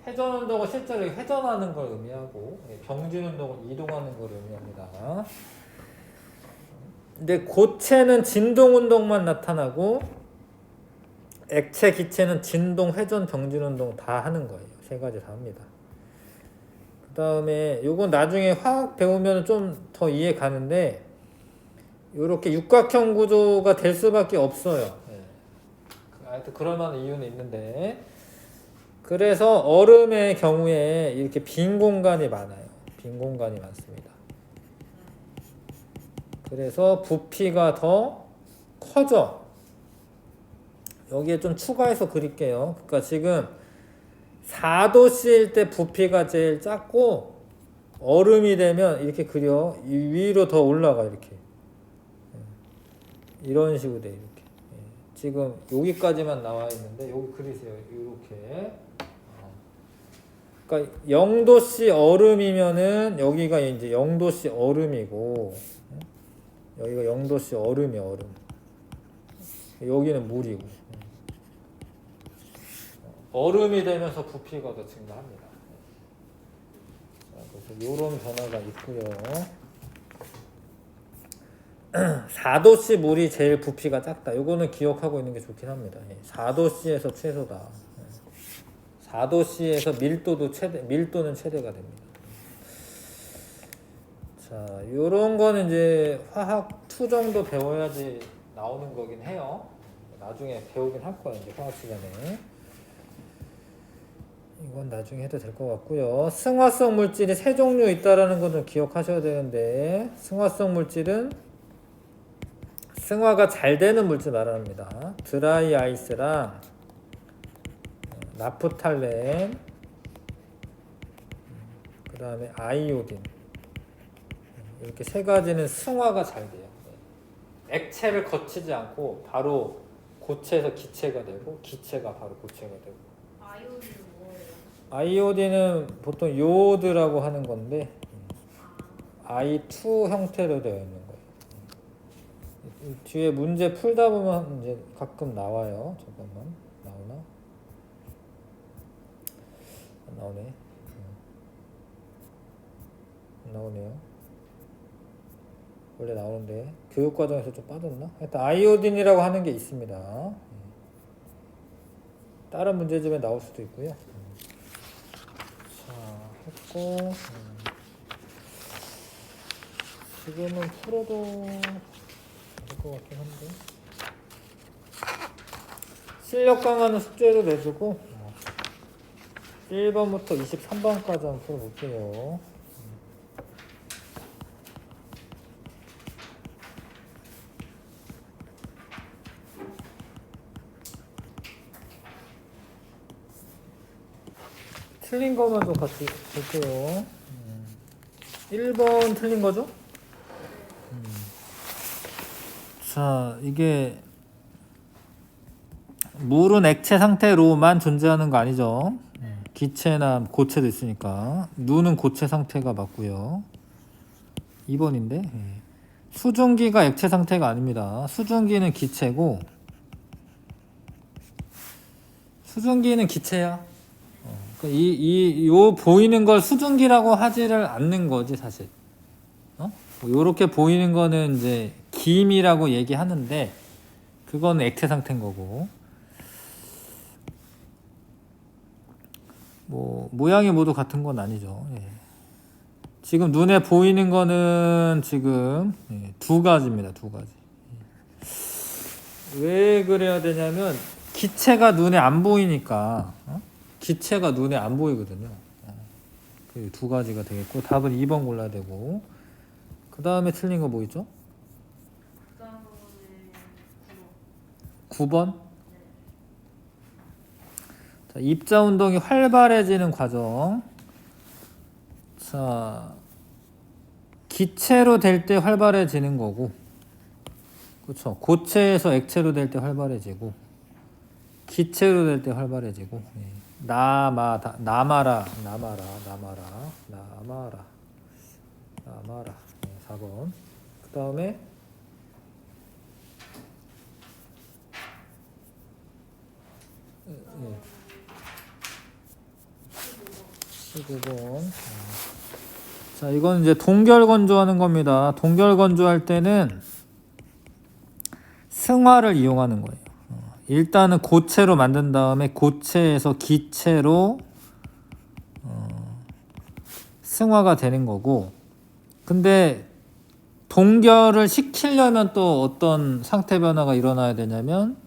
회전 운동은 실제로 회전하는 걸 의미하고 병진 운동은 이동하는 걸 의미합니다. 근데 고체는 진동 운동만 나타나고 액체, 기체는 진동, 회전, 병진 운동 다 하는 거예요. 세 가지 다 합니다. 그 다음에 요건 나중에 화학 배우면 좀 더 이해 가는데 요렇게 육각형 구조가 될 수밖에 없어요. 하여튼 그럴 만한 이유는 있는데 그래서 얼음의 경우에 이렇게 빈 공간이 많아요. 빈 공간이 많습니다. 그래서 부피가 더 커져. 여기에 좀 추가해서 그릴게요. 그러니까 지금 4도씨일 때 부피가 제일 작고 얼음이 되면 이렇게 그려. 위로 더 올라가 이렇게. 이런 식으로 돼 이렇게. 지금 여기까지만 나와 있는데 여기 그리세요. 이렇게. 그러니까 0도씨 얼음이면은 여기가 이제 0도씨 얼음이고 여기가 0도씨 얼음이 얼음. 여기는 물이고. 얼음이 되면서 부피가 더 증가합니다. 그래서 이런 변화가 있고요. 4도씨 물이 제일 부피가 작다. 이거는 기억하고 있는 게 좋긴 합니다. 4도씨에서 최소다. 4도씨에서 밀도는 최대가 됩니다. 자, 요런 거는 이제 화학 2 정도 배워야지 나오는 거긴 해요. 나중에 배우긴 할 거야, 이제 화학 시간에. 이건 나중에 해도 될 것 같고요. 승화성 물질이 3종류 있다라는 건 좀 기억하셔야 되는데, 승화성 물질은 승화가 잘 되는 물질 말합니다. 드라이 아이스랑 나프탈렌, 그 다음에 아이오딘, 이렇게 3가지는 승화가 잘 돼요. 액체를 거치지 않고 바로 고체에서 기체가 되고 기체가 바로 고체가 되고. 아이오딘은 뭐예요? 아이오딘은 보통 요오드라고 하는 건데 I2 형태로 되어 있는 거예요. 뒤에 문제 풀다 보면 이제 가끔 나와요. 잠깐만, 나오나? 안 나오네. 안 나오네요. 원래 나오는데 교육 과정에서 좀 빠졌나? 하여튼 아이오딘이라고 하는 게 있습니다. 다른 문제집에 나올 수도 있고요. 자, 했고 지금은 풀어도 될 것 같긴 한데 실력 강화는 숙제로 내주고 1번부터 23번까지 한번 풀어볼게요. 틀린 거만 좀 같이 볼게요. 1번 틀린 거죠? 자, 이게 물은 액체 상태로만 존재하는 거 아니죠? 기체나 고체도 있으니까. 눈은 고체 상태가 맞고요. 2번인데 수증기가 액체 상태가 아닙니다. 수증기는 기체고 수증기는 기체야. 요 보이는 걸 수증기라고 하지를 않는 거지 사실. 요렇게 보이는 거는 이제 김이라고 얘기하는데 그건 액체 상태인 거고. 뭐 모양이 모두 같은 건 아니죠. 지금 눈에 보이는 거는 지금 2가지입니다. 2가지. 왜 그래야 되냐면 기체가 눈에 안 보이니까. 기체가 눈에 안 보이거든요. 그 2가지가 되겠고 답은 2번 골라야 되고 그 다음에 틀린 거 뭐 있죠? 그 다음에 9번? 자, 입자 운동이 활발해지는 과정. 자, 기체로 될 때 활발해지는 거고, 그렇죠? 고체에서 액체로 될 때 활발해지고, 기체로 될 때 활발해지고. 남아라. 네, 4번. 그 다음에 19번. 자, 이건 이제 동결 건조하는 겁니다. 동결 건조할 때는 승화를 이용하는 거예요. 일단은 고체로 만든 다음에 고체에서 기체로 승화가 되는 거고, 근데 동결을 시키려면 또 어떤 상태 변화가 일어나야 되냐면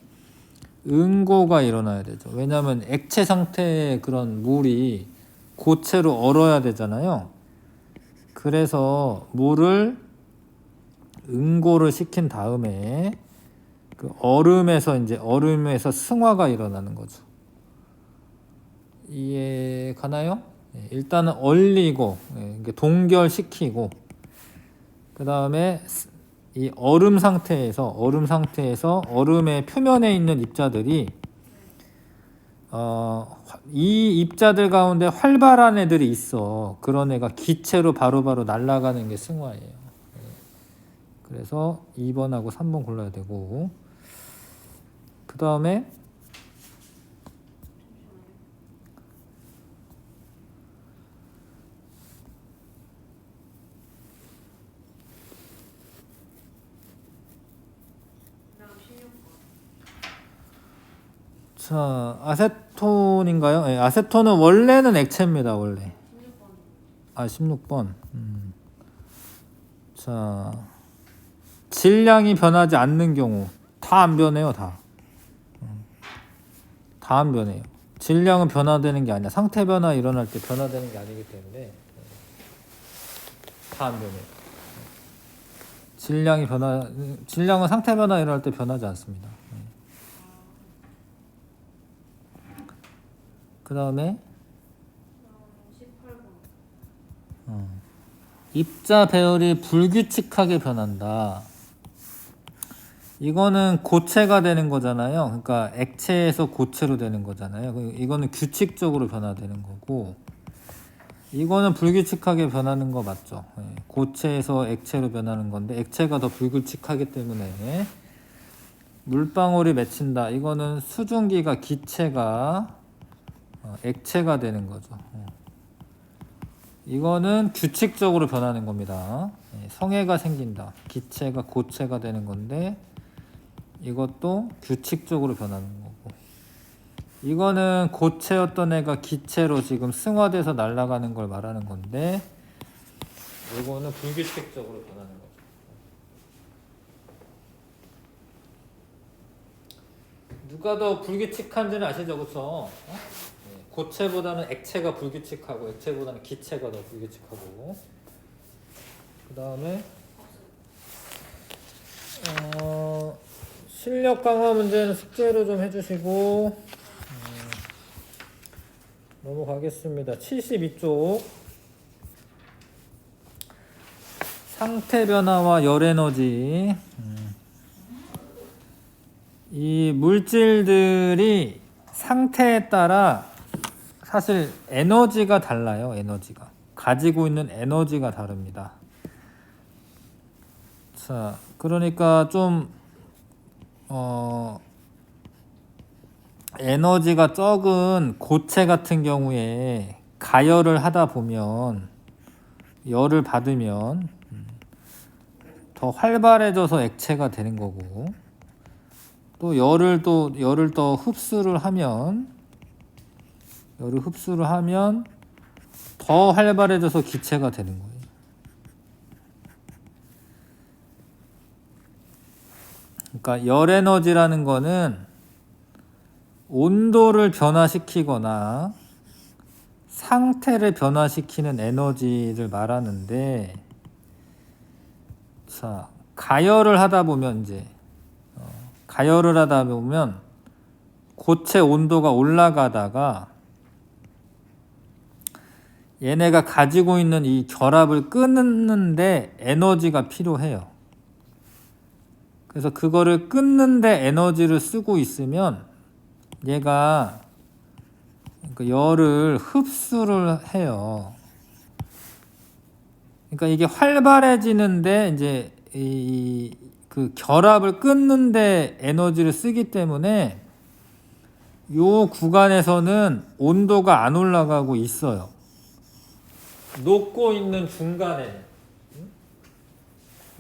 응고가 일어나야 되죠. 왜냐하면 액체 상태의 그런 물이 고체로 얼어야 되잖아요. 그래서 물을 응고를 시킨 다음에 그 얼음에서 승화가 일어나는 거죠. 이해 가나요? 일단은 얼리고 동결시키고, 그 다음에 이 얼음 상태에서 얼음의 표면에 있는 입자들이 이 입자들 가운데 활발한 애들이 있어. 그런 애가 기체로 바로바로 날아가는 게 승화예요. 그래서 2번하고 3번 골라야 되고, 그 다음에 자, 아세톤인가요? 네, 아세톤은 원래는 액체입니다. 원래. 16번. 자, 질량이 변하지 않는 경우 다 안 변해요. 다 안 변해요. 질량은 변화되는 게 아니야. 상태 변화 일어날 때 변화되는 게 아니기 때문에 다 안 변해요. 질량은 상태 변화 일어날 때 변하지 않습니다. 그 다음에 18번. 입자 배열이 불규칙하게 변한다. 이거는 고체가 되는 거잖아요. 그러니까 액체에서 고체로 되는 거잖아요. 이거는 규칙적으로 변화되는 거고, 이거는 불규칙하게 변하는 거 맞죠? 고체에서 액체로 변하는 건데 액체가 더 불규칙하기 때문에 물방울이 맺힌다. 이거는 수증기가 기체가 액체가 되는 거죠. 이거는 규칙적으로 변하는 겁니다. 성해가 생긴다. 기체가 고체가 되는 건데 이것도 규칙적으로 변하는 거고, 이거는 고체였던 애가 기체로 지금 승화돼서 날아가는 걸 말하는 건데 이거는 불규칙적으로 변하는 거죠. 누가 더 불규칙한지는 아시죠? 그렇죠? 고체보다는 액체가 불규칙하고 액체보다는 기체가 더 불규칙하고, 그 다음에 실력 강화 문제는 숙제로 좀 해주시고 넘어가겠습니다. 72쪽 상태 변화와 열 에너지. 이 물질들이 상태에 따라 사실 에너지가 달라요. 에너지가 가지고 있는 에너지가 다릅니다. 자, 그러니까 좀 에너지가 적은 고체 같은 경우에 가열을 하다 보면 열을 받으면 더 활발해져서 액체가 되는 거고, 또 열을 더 흡수를 하면 더 활발해져서 기체가 되는 거예요. 그러니까 열 에너지라는 거는 온도를 변화시키거나 상태를 변화시키는 에너지를 말하는데, 자, 가열을 하다 보면 고체 온도가 올라가다가 얘네가 가지고 있는 이 결합을 끊는데 에너지가 필요해요. 그래서 그거를 끊는데 에너지를 쓰고 있으면 얘가 그 열을 흡수를 해요. 그러니까 이게 활발해지는데 이제 그 결합을 끊는데 에너지를 쓰기 때문에 요 구간에서는 온도가 안 올라가고 있어요. 녹고 있는 중간에,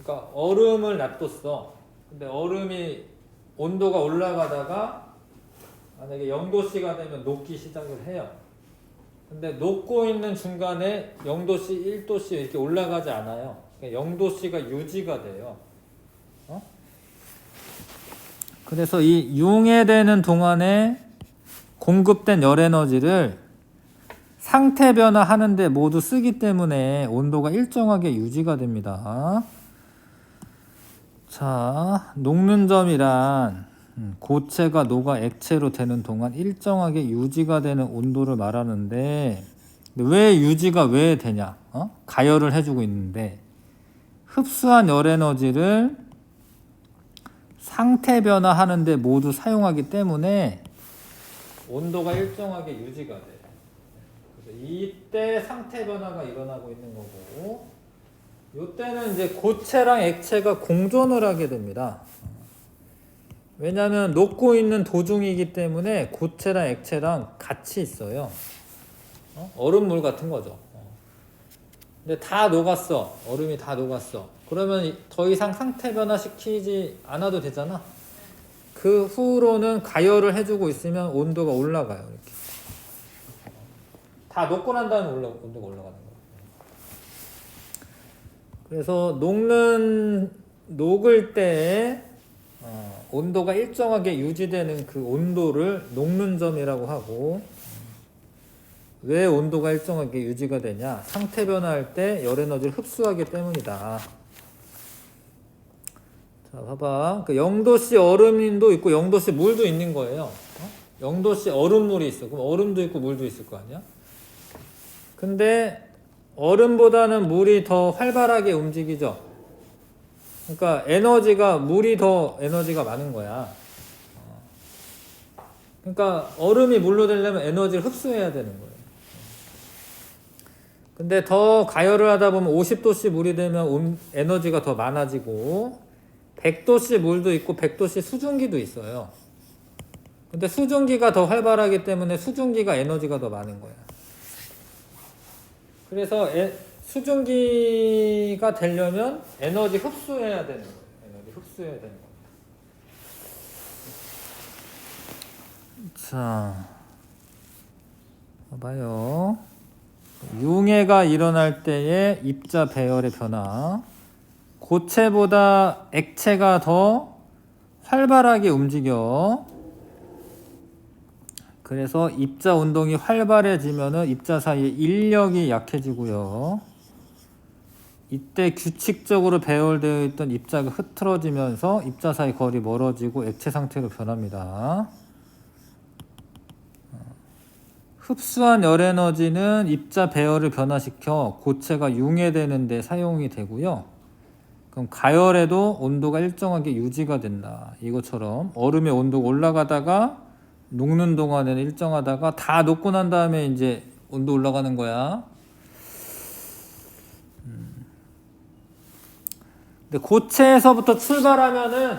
그러니까 얼음을 놔뒀어. 근데 얼음이 온도가 올라가다가 만약에 0도씨가 되면 녹기 시작을 해요. 근데 녹고 있는 중간에 0도씨, 1도씨 이렇게 올라가지 않아요. 그러니까 0도씨가 유지가 돼요. 그래서 이 융해되는 동안에 공급된 열 에너지를 상태 변화하는데 모두 쓰기 때문에 온도가 일정하게 유지가 됩니다. 자, 녹는 점이란 고체가 녹아 액체로 되는 동안 일정하게 유지가 되는 온도를 말하는데, 왜 유지가 왜 되냐? 가열을 해주고 있는데 흡수한 열 에너지를 상태 변화하는데 모두 사용하기 때문에 온도가 일정하게 유지가 돼요. 그래서 이때 상태 변화가 일어나고 있는 거고, 이때는 이제 고체랑 액체가 공존을 하게 됩니다. 왜냐하면 녹고 있는 도중이기 때문에 고체랑 액체랑 같이 있어요. 얼음물 같은 거죠. 근데 다 녹았어. 얼음이 다 녹았어. 그러면 더 이상 상태 변화 시키지 않아도 되잖아. 그 후로는 가열을 해주고 있으면 온도가 올라가요. 이렇게. 다 녹고 난 다음에 온도가 올라가는 거예요. 그래서 녹을 때 온도가 일정하게 유지되는 그 온도를 녹는 점이라고 하고, 왜 온도가 일정하게 유지가 되냐? 상태 변화할 때 열 에너지를 흡수하기 때문이다. 자, 봐봐. 그 0도씨 얼음도 있고 0도씨 물도 있는 거예요. 0도씨 얼음물이 있어. 그럼 얼음도 있고 물도 있을 거 아니야? 근데 얼음보다는 물이 더 활발하게 움직이죠. 그러니까 물이 더 에너지가 많은 거야. 그러니까 얼음이 물로 되려면 에너지를 흡수해야 되는 거예요. 근데 더 가열을 하다 보면 50도씨 물이 되면 에너지가 더 많아지고, 100도씨 물도 있고 100도씨 수증기도 있어요. 근데 수증기가 더 활발하기 때문에 수증기가 에너지가 더 많은 거야. 그래서 수증기가 되려면 에너지 흡수해야 되는 거예요. 에너지 흡수해야 되는 겁니다. 자, 봐봐요. 융해가 일어날 때의 입자 배열의 변화. 고체보다 액체가 더 활발하게 움직여. 그래서 입자 운동이 활발해지면은 입자 사이의 인력이 약해지고요. 이때 규칙적으로 배열되어 있던 입자가 흐트러지면서 입자 사이 거리 멀어지고 액체 상태로 변합니다. 흡수한 열 에너지는 입자 배열을 변화시켜 고체가 융해되는 데 사용이 되고요. 그럼 가열에도 온도가 일정하게 유지가 된다. 이것처럼 얼음의 온도가 올라가다가 녹는 동안에는 일정하다가 다 녹고 난 다음에 이제 온도 올라가는 거야. 근데 고체에서부터 출발하면은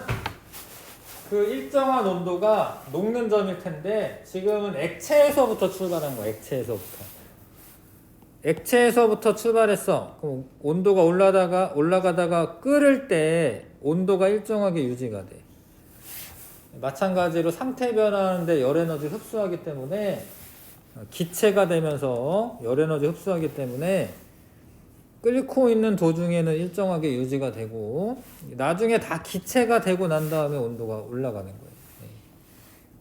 그 일정한 온도가 녹는 점일 텐데, 지금은 액체에서부터 출발한 거야. 액체에서부터 출발했어. 그럼 온도가 올라가다가 끓을 때 온도가 일정하게 유지가 돼. 마찬가지로 상태 변화하는데 열 에너지 흡수하기 때문에, 기체가 되면서 열 에너지 흡수하기 때문에 끓고 있는 도중에는 일정하게 유지가 되고, 나중에 다 기체가 되고 난 다음에 온도가 올라가는 거예요.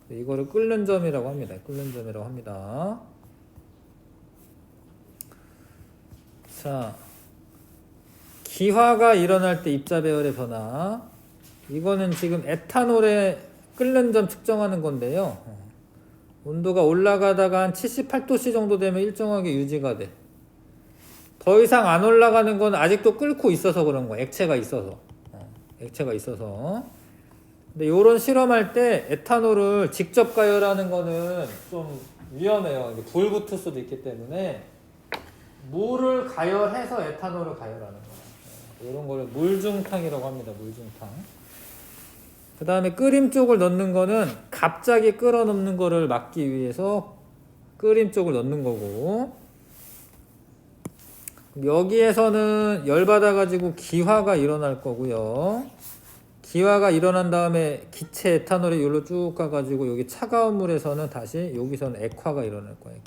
네. 이거를 끓는 점이라고 합니다. 자, 기화가 일어날 때 입자 배열의 변화. 이거는 지금 에탄올의 끓는 점 측정하는 건데요. 온도가 올라가다가 한 78도씨 정도 되면 일정하게 유지가 돼. 더 이상 안 올라가는 건 아직도 끓고 있어서 그런 거야. 액체가 있어서. 근데 요런 실험할 때 에탄올을 직접 가열하는 거는 좀 위험해요. 불 붙을 수도 있기 때문에 물을 가열해서 에탄올을 가열하는 거야. 이런 거를 물중탕이라고 합니다. 물중탕. 그 다음에 끓임 쪽을 넣는 거는 갑자기 끓어 넣는 거를 막기 위해서 끓임 쪽을 넣는 거고, 여기에서는 열받아가지고 기화가 일어날 거고요. 기화가 일어난 다음에 기체 에탄올이 여기로 쭉 가가지고 여기 차가운 물에서는 다시 여기서는 액화가 일어날 거예요.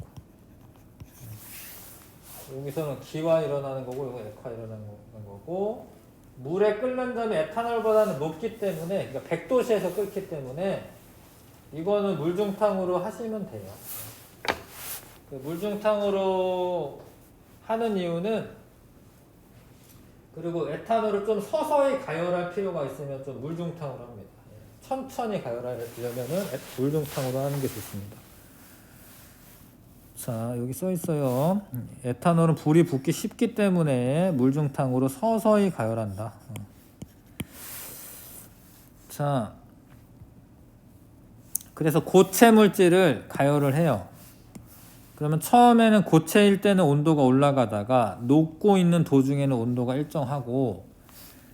액화. 여기서는 기화 일어나는 거고 여기 액화 일어나는 거고 물에 끓는 점이 에탄올보다는 높기 때문에 그러니까 100도씨에서 끓기 때문에 이거는 물중탕으로 하시면 돼요. 그 물중탕으로 하는 이유는 그리고 에탄올을 좀 서서히 가열할 필요가 있으면 좀 물중탕으로 합니다. 천천히 가열하려면은 물중탕으로 하는 게 좋습니다. 자, 여기 써 있어요. 에탄올은 불이 붙기 쉽기 때문에 물중탕으로 서서히 가열한다. 자, 그래서 고체 물질을 가열을 해요. 그러면 처음에는 고체일 때는 온도가 올라가다가 녹고 있는 도중에는 온도가 일정하고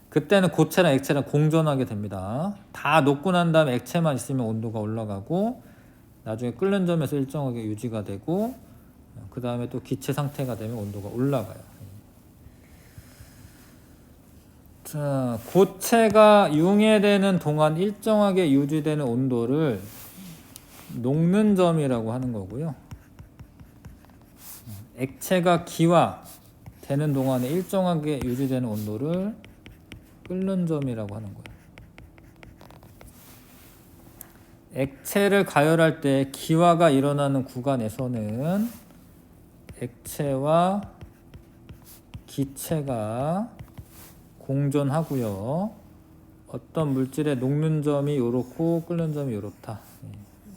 그때는 고체랑 액체랑 공존하게 됩니다. 다 녹고 난 다음에 액체만 있으면 온도가 올라가고 나중에 끓는 점에서 일정하게 유지가 되고 그 다음에 또 기체 상태가 되면 온도가 올라가요. 자, 고체가 융해되는 동안 일정하게 유지되는 온도를 녹는 점이라고 하는 거고요. 액체가 기화되는 동안에 일정하게 유지되는 온도를 끓는 점이라고 하는 거예요. 액체를 가열할 때 기화가 일어나는 구간에서는 액체와 기체가 공존하고요. 어떤 물질의 녹는 점이 요렇고 끓는 점이 요렇다.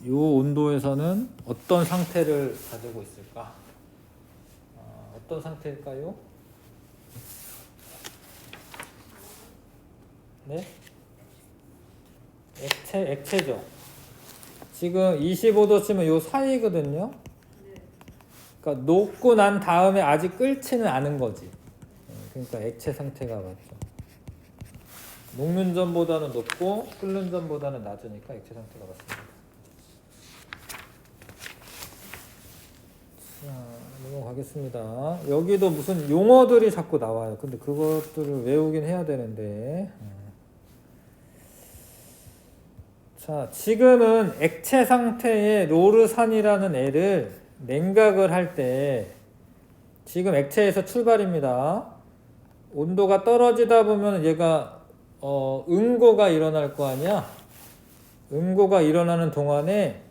이 온도에서는 어떤 상태를 가지고 있을까? 어떤 상태일까요? 네? 액체죠. 지금 25도 치면 요 사이거든요. 그러니까 녹고 난 다음에 아직 끓지는 않은 거지. 그러니까 액체 상태가 맞죠. 녹는 점보다는 높고 끓는 점보다는 낮으니까 액체 상태가 맞습니다. 자, 넘어가겠습니다. 여기도 무슨 용어들이 자꾸 나와요. 근데 그것들을 외우긴 해야 되는데. 자, 지금은 액체 상태의 로르산이라는 애를 냉각을 할 때 지금 액체에서 출발입니다. 온도가 떨어지다 보면 얘가 응고가 일어날 거 아니야? 응고가 일어나는 동안에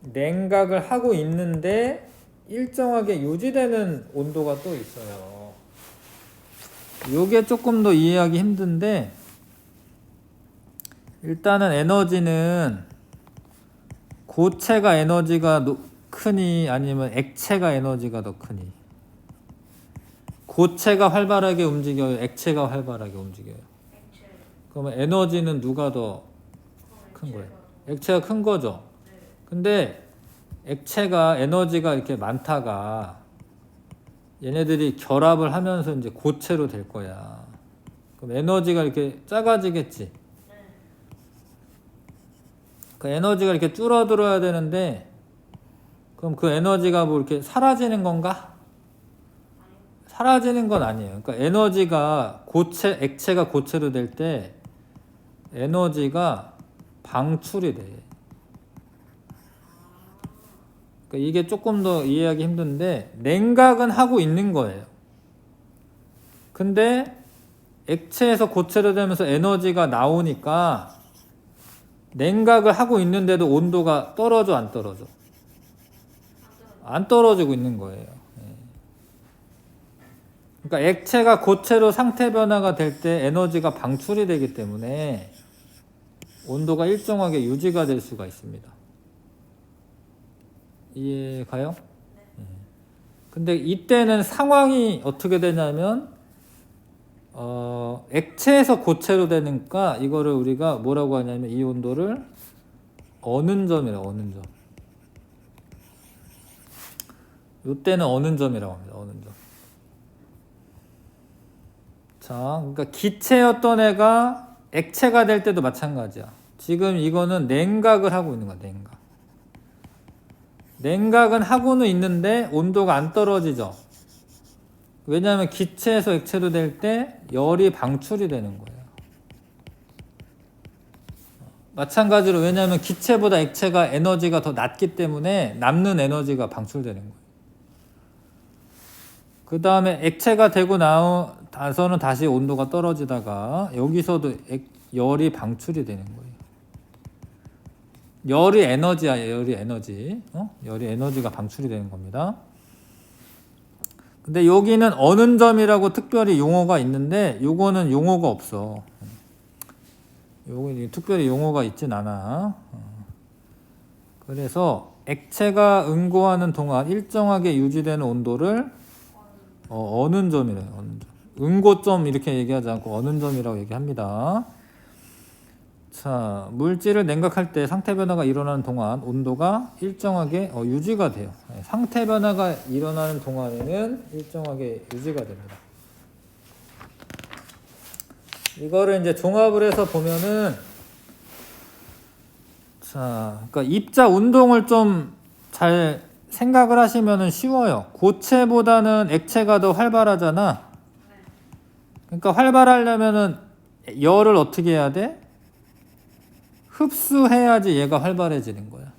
냉각을 하고 있는데 일정하게 유지되는 온도가 또 있어요. 요게 조금 더 이해하기 힘든데 일단은 에너지는 고체가 에너지가 크니 아니면 액체가 에너지가 더 크니? 고체가 활발하게 움직여요? 액체가 활발하게 움직여요? 액체. 그러면 에너지는 누가 더 큰 거예요? 액체가 큰 거죠? 네. 근데 액체가 에너지가 이렇게 많다가 얘네들이 결합을 하면서 이제 고체로 될 거야. 그럼 에너지가 이렇게 작아지겠지? 네. 그 에너지가 이렇게 줄어들어야 되는데 그럼 그 에너지가 뭐 이렇게 사라지는 건가? 사라지는 건 아니에요. 그러니까 에너지가 액체가 고체로 될 때 에너지가 방출이 돼. 그러니까 이게 조금 더 이해하기 힘든데 냉각은 하고 있는 거예요. 근데 액체에서 고체로 되면서 에너지가 나오니까 냉각을 하고 있는데도 온도가 떨어져 안 떨어져? 안 떨어지고 있는 거예요. 그러니까 액체가 고체로 상태 변화가 될 때 에너지가 방출이 되기 때문에 온도가 일정하게 유지가 될 수가 있습니다. 이해가요? 네. 근데 이때는 상황이 어떻게 되냐면 액체에서 고체로 되니까 이거를 우리가 뭐라고 하냐면 이 온도를 어는 점이라고 어는 점. 이때는 어는 점이라고 합니다. 어는 점. 자, 그러니까 기체였던 애가 액체가 될 때도 마찬가지야. 지금 이거는 냉각을 하고 있는 거야. 냉각. 냉각은 하고는 있는데 온도가 안 떨어지죠. 왜냐하면 기체에서 액체로 될 때 열이 방출이 되는 거예요. 마찬가지로 왜냐하면 기체보다 액체가 에너지가 더 낮기 때문에 남는 에너지가 방출되는 거예요. 그 다음에 액체가 되고 나서는 다시 온도가 떨어지다가 여기서도 열이 방출이 되는 거예요. 열이 에너지야, 열이 에너지. 열이 에너지가 방출이 되는 겁니다. 근데 여기는 어는 점이라고 특별히 용어가 있는데 요거는 용어가 없어. 요거 특별히 용어가 있진 않아. 그래서 액체가 응고하는 동안 일정하게 유지되는 온도를 어는 점이래요. 어는 점. 응고점 이렇게 얘기하지 않고 어는 점이라고 얘기합니다. 자, 물질을 냉각할 때 상태 변화가 일어나는 동안 온도가 일정하게 유지가 돼요. 상태 변화가 일어나는 동안에는 일정하게 유지가 됩니다. 이거를 이제 종합을 해서 보면은 자, 그러니까 입자 운동을 좀 잘 생각을 하시면은 쉬워요. 고체보다는 액체가 더 활발하잖아. 그러니까 활발하려면은 열을 어떻게 해야 돼? 흡수해야지 얘가 활발해지는 거야.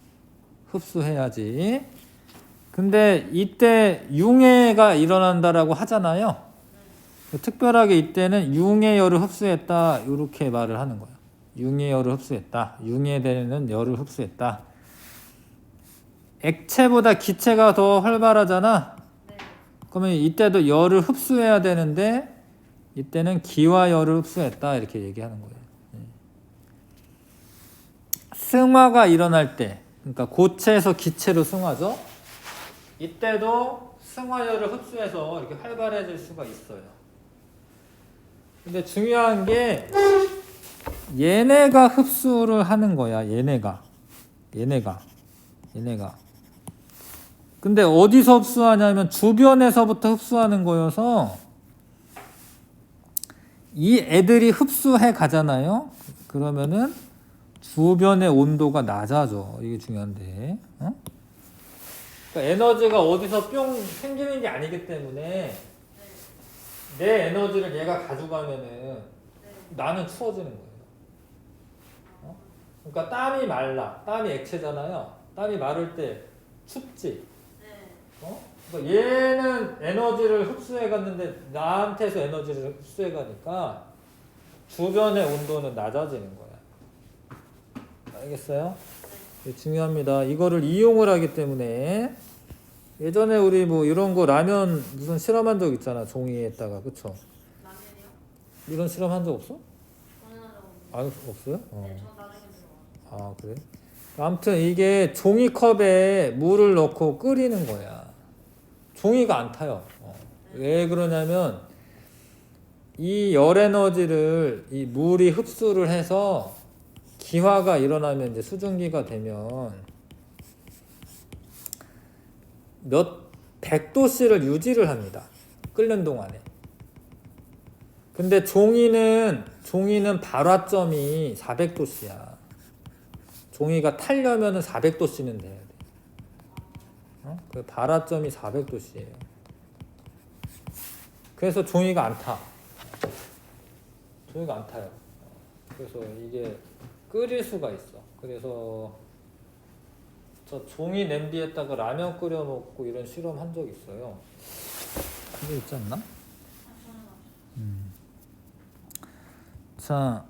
흡수해야지. 근데 이때 융해가 일어난다라고 하잖아요. 특별하게 이때는 융해열을 흡수했다 이렇게 말을 하는 거야. 융해열을 흡수했다. 융해되는 열을 흡수했다. 액체보다 기체가 더 활발하잖아. 네. 그러면 이때도 열을 흡수해야 되는데 이때는 기화열을 흡수했다 이렇게 얘기하는 거예요. 승화가 일어날 때, 그러니까 고체에서 기체로 승화죠. 이때도 승화열을 흡수해서 이렇게 활발해질 수가 있어요. 근데 중요한 게 얘네가 흡수를 하는 거야. 얘네가. 근데 어디서 흡수하냐면 주변에서부터 흡수하는 거여서 이 애들이 흡수해 가잖아요. 그러면은 주변의 온도가 낮아져. 이게 중요한데. 그러니까 에너지가 어디서 뿅 생기는 게 아니기 때문에 내 에너지를 얘가 가져가면은 나는 추워지는 거예요. 그러니까 땀이 말라. 땀이 액체잖아요. 땀이 마를 때 춥지. 그러니까 얘는 에너지를 흡수해 갔는데 나한테서 에너지를 흡수해 가니까 주변의 온도는 낮아지는 거야. 알겠어요? 중요합니다. 이거를 이용을 하기 때문에 예전에 우리 뭐 이런 거 라면 무슨 실험한 적 있잖아. 종이에다가. 그쵸? 라면이요? 이런 실험한 적 없어? 저는 한 적 없는데. 없어요? 네, 저 나중에 들어가요. 아, 그래? 아무튼 이게 종이컵에 물을 넣고 끓이는 거야. 종이가 안 타요. 왜 그러냐면 이 열 에너지를 이 물이 흡수를 해서 기화가 일어나면 이제 수증기가 되면 몇 100도씨를 유지를 합니다. 끓는 동안에. 근데 종이는 발화점이 400도씨야. 종이가 타려면 400도씨는 돼야 돼. 그 발화점이 400도씨예요. 그래서 종이가 안 타. 종이가 안 타요. 그래서 이게 끓일 수가 있어. 그래서 저 종이 냄비에다가 라면 끓여 먹고 이런 실험 한 적 있어요. 그게 있지 않나? 자,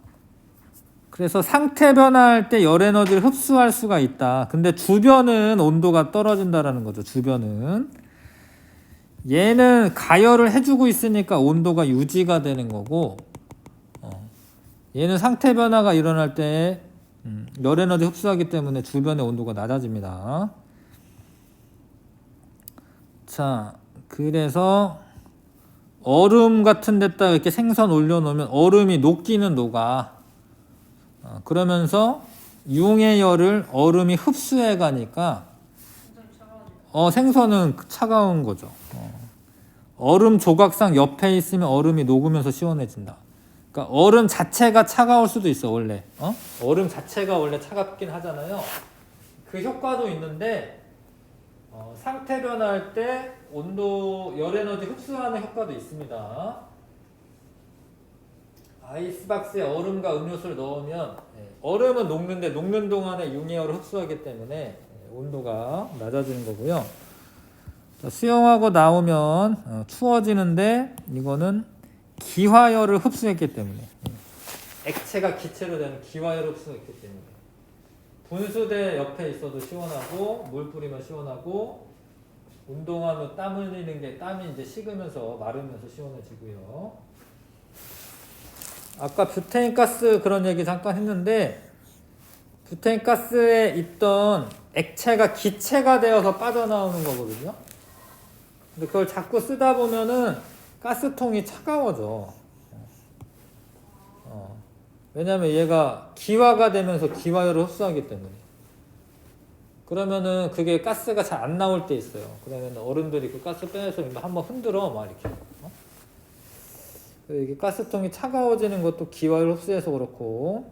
그래서 상태 변화할 때 열 에너지를 흡수할 수가 있다. 근데 주변은 온도가 떨어진다라는 거죠. 주변은 얘는 가열을 해주고 있으니까 온도가 유지가 되는 거고, 얘는 상태 변화가 일어날 때 열 에너지 흡수하기 때문에 주변의 온도가 낮아집니다. 자, 그래서 얼음 같은 데다가 이렇게 생선 올려놓으면 얼음이 녹기는 녹아. 그러면서 융의 열을 얼음이 흡수해 가니까 생선은 차가운 거죠. 얼음 조각상 옆에 있으면 얼음이 녹으면서 시원해진다. 그러니까 얼음 자체가 차가울 수도 있어. 원래 얼음 자체가 원래 차갑긴 하잖아요. 그 효과도 있는데 상태 변화할 때 온도 열 에너지 흡수하는 효과도 있습니다. 아이스박스에 얼음과 음료수를 넣으면 얼음은 녹는데 녹는 동안에 융해열을 흡수하기 때문에 온도가 낮아지는 거고요. 자, 수영하고 나오면 추워지는데 이거는 기화열을 흡수했기 때문에 액체가 기체로 되는 기화열을 흡수했기 때문에 분수대 옆에 있어도 시원하고 물 뿌리면 시원하고 운동하면 땀 흘리는 게 땀이 이제 식으면서 마르면서 시원해지고요. 아까 뷰테인가스 그런 얘기 잠깐 했는데 뷰테인가스에 있던 액체가 기체가 되어서 빠져나오는 거거든요. 근데 그걸 자꾸 쓰다 보면은 가스통이 차가워져. 왜냐면 얘가 기화가 되면서 기화열을 흡수하기 때문에. 그러면은 그게 가스가 잘 안 나올 때 있어요. 그러면 어른들이 그 가스 빼내서 한번 흔들어 막 이렇게. 이게 가스통이 차가워지는 것도 기화를 흡수해서 그렇고,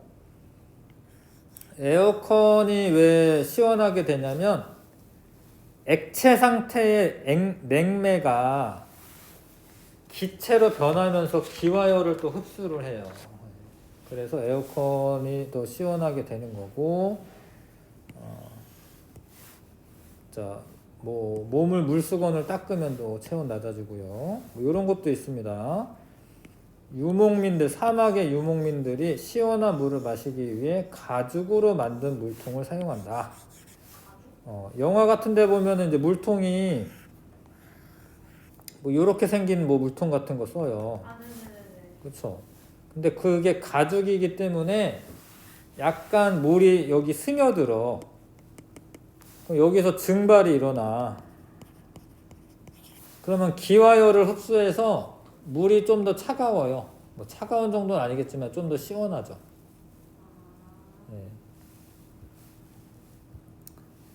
에어컨이 왜 시원하게 되냐면 액체 상태의 냉매가 기체로 변하면서 기화열을 또 흡수를 해요. 그래서 에어컨이 더 시원하게 되는 거고, 자, 뭐 몸을 물수건을 닦으면 또 체온 낮아지고요. 뭐 이런 것도 있습니다. 유목민들, 사막의 유목민들이 시원한 물을 마시기 위해 가죽으로 만든 물통을 사용한다. 영화 같은 데 보면은 이제 물통이 뭐 이렇게 생긴 뭐 물통 같은 거 써요. 네네네. 그렇죠. 근데 그게 가죽이기 때문에 약간 물이 여기 스며들어. 그럼 여기서 증발이 일어나. 그러면 기화열을 흡수해서 물이 좀 더 차가워요. 뭐 차가운 정도는 아니겠지만 좀 더 시원하죠. 네.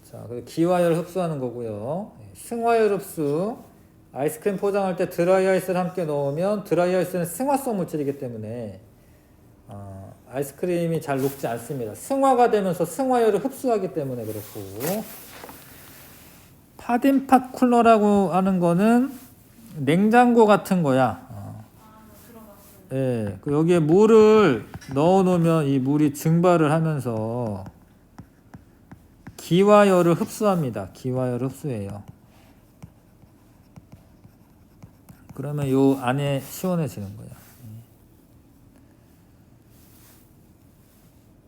자, 그리고 기화열 흡수하는 거고요. 승화열 흡수. 아이스크림 포장할 때 드라이 아이스를 함께 넣으면 드라이 아이스는 승화성 물질이기 때문에 아이스크림이 잘 녹지 않습니다. 승화가 되면서 승화열을 흡수하기 때문에 그렇고, 팟인팟 쿨러라고 하는 거는 냉장고 같은 거야. 예, 여기에 물을 넣어 놓으면 이 물이 증발을 하면서 기화열을 흡수합니다. 기화열을 흡수해요. 그러면 요 안에 시원해지는 거야.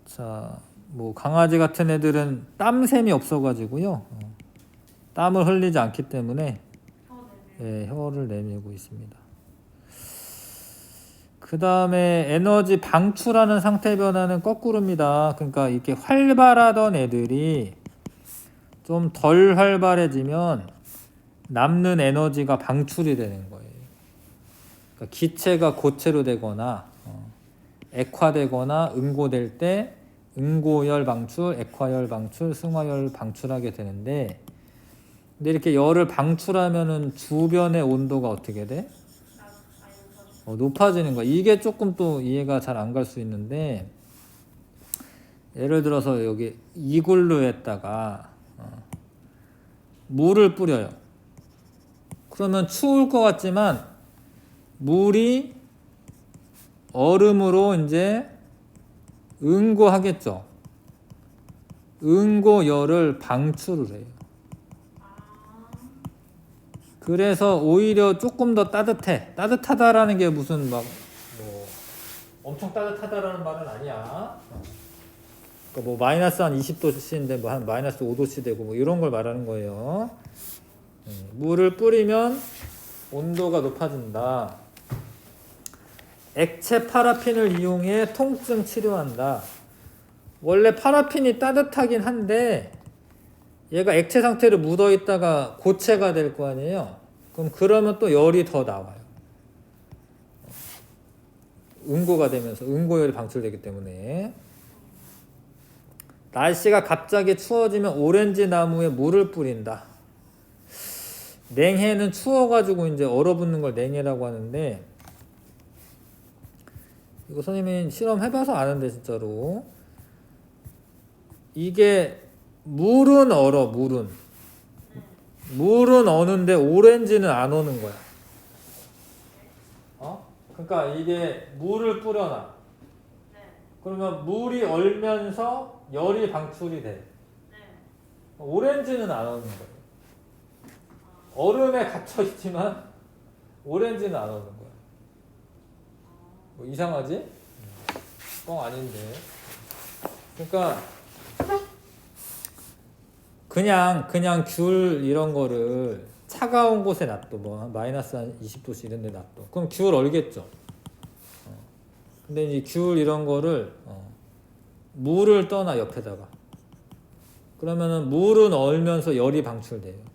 자, 뭐 강아지 같은 애들은 땀샘이 없어가지고요. 땀을 흘리지 않기 때문에 혀를 내밀고 있습니다. 그 다음에 에너지 방출하는 상태 변화는 거꾸로입니다. 그러니까 이렇게 활발하던 애들이 좀 덜 활발해지면 남는 에너지가 방출이 되는 거예요. 그러니까 기체가 고체로 되거나 액화되거나 응고될 때 응고열 방출, 액화열 방출, 승화열 방출하게 되는데, 근데 이렇게 열을 방출하면은 주변의 온도가 어떻게 돼? 높아지는 거야. 이게 조금 또 이해가 잘 안 갈 수 있는데, 예를 들어서 여기 이글루에다가 물을 뿌려요. 그러면 추울 것 같지만 물이 얼음으로 이제 응고하겠죠. 응고열을 방출을 해요. 그래서 오히려 조금 더 따뜻해. 따뜻하다라는 게 무슨 막 뭐 엄청 따뜻하다라는 말은 아니야. 그러니까 뭐 마이너스 한 20도씨인데 뭐 한 마이너스 5도씨 되고 뭐 이런 걸 말하는 거예요. 물을 뿌리면 온도가 높아진다. 액체 파라핀을 이용해 통증 치료한다. 원래 파라핀이 따뜻하긴 한데 얘가 액체 상태로 묻어 있다가 고체가 될 거 아니에요. 그러면 또 열이 더 나와요. 응고가 되면서 응고열이 방출되기 때문에. 날씨가 갑자기 추워지면 오렌지 나무에 물을 뿌린다. 냉해는 추워가지고 이제 얼어붙는 걸 냉해라고 하는데, 이거 선생님이 실험해봐서 아는데 진짜로 이게 물은 얼어. 물은 어는데 오렌지는 안 오는 거야. 그러니까 이게 물을 뿌려놔. 네. 그러면 물이 얼면서 열이 방출이 돼. 네. 오렌지는 안 오는 거예요. 얼음에 갇혀 있지만 오렌지는 안 오는 거야. 뭐 이상하지? 뻥 아닌데. 그러니까 그냥 귤 이런 거를 차가운 곳에 놔둬. 뭐 마이너스 한 20도씨 이런 데 놔둬. 그럼 귤 얼겠죠. 근데 이제 귤 이런 거를 물을 떠나 옆에다가. 그러면은 물은 얼면서 열이 방출돼요.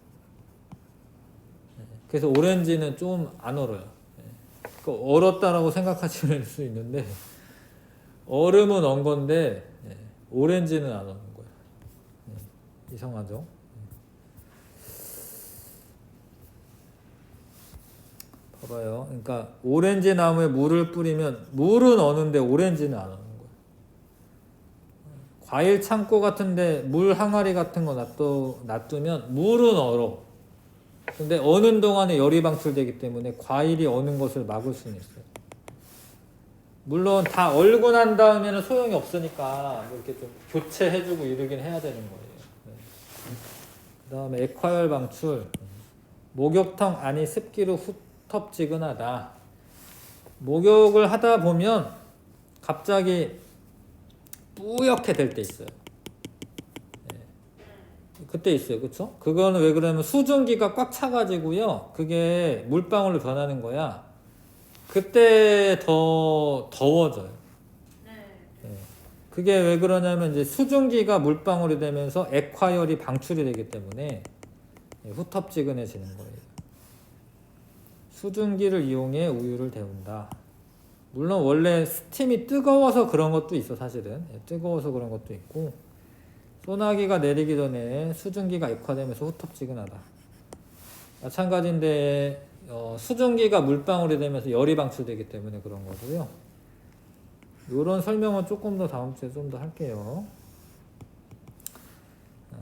그래서 오렌지는 좀 안 얼어요. 얼었다라고 생각하실 수 있는데 얼음은 얼 건데 오렌지는 안 얼는 거예요. 이상하죠? 봐봐요. 그러니까 오렌지 나무에 물을 뿌리면 물은 어는데 오렌지는 안 어는 거예요. 과일 창고 같은데 물 항아리 같은 거 놔두면 물은 얼어. 근데 어는 동안에 열이 방출되기 때문에 과일이 어는 것을 막을 수는 있어요. 물론 다 얼고 난 다음에는 소용이 없으니까 이렇게 좀 교체해주고 이러긴 해야 되는 거예요. 그 다음에 액화열 방출. 목욕탕 안이 습기로 후텁지근하다. 목욕을 하다 보면 갑자기 뿌옇게 될 때 있어요. 그때 있어요. 그쵸? 그거는 왜 그러냐면 수증기가 꽉 차가지고요. 그게 물방울로 변하는 거야. 그때 더 더워져요. 네. 그게 왜 그러냐면 이제 수증기가 물방울이 되면서 액화열이 방출이 되기 때문에 후텁지근해지는 거예요. 수증기를 이용해 우유를 데운다. 물론 원래 스팀이 뜨거워서 그런 것도 있어 사실은. 뜨거워서 그런 것도 있고 소나기가 내리기 전에 수증기가 액화되면서 후텁지근하다. 마찬가지인데 수증기가 물방울이 되면서 열이 방출되기 때문에 그런 거고요. 이런 설명은 조금 더 다음 주에 좀 더 할게요.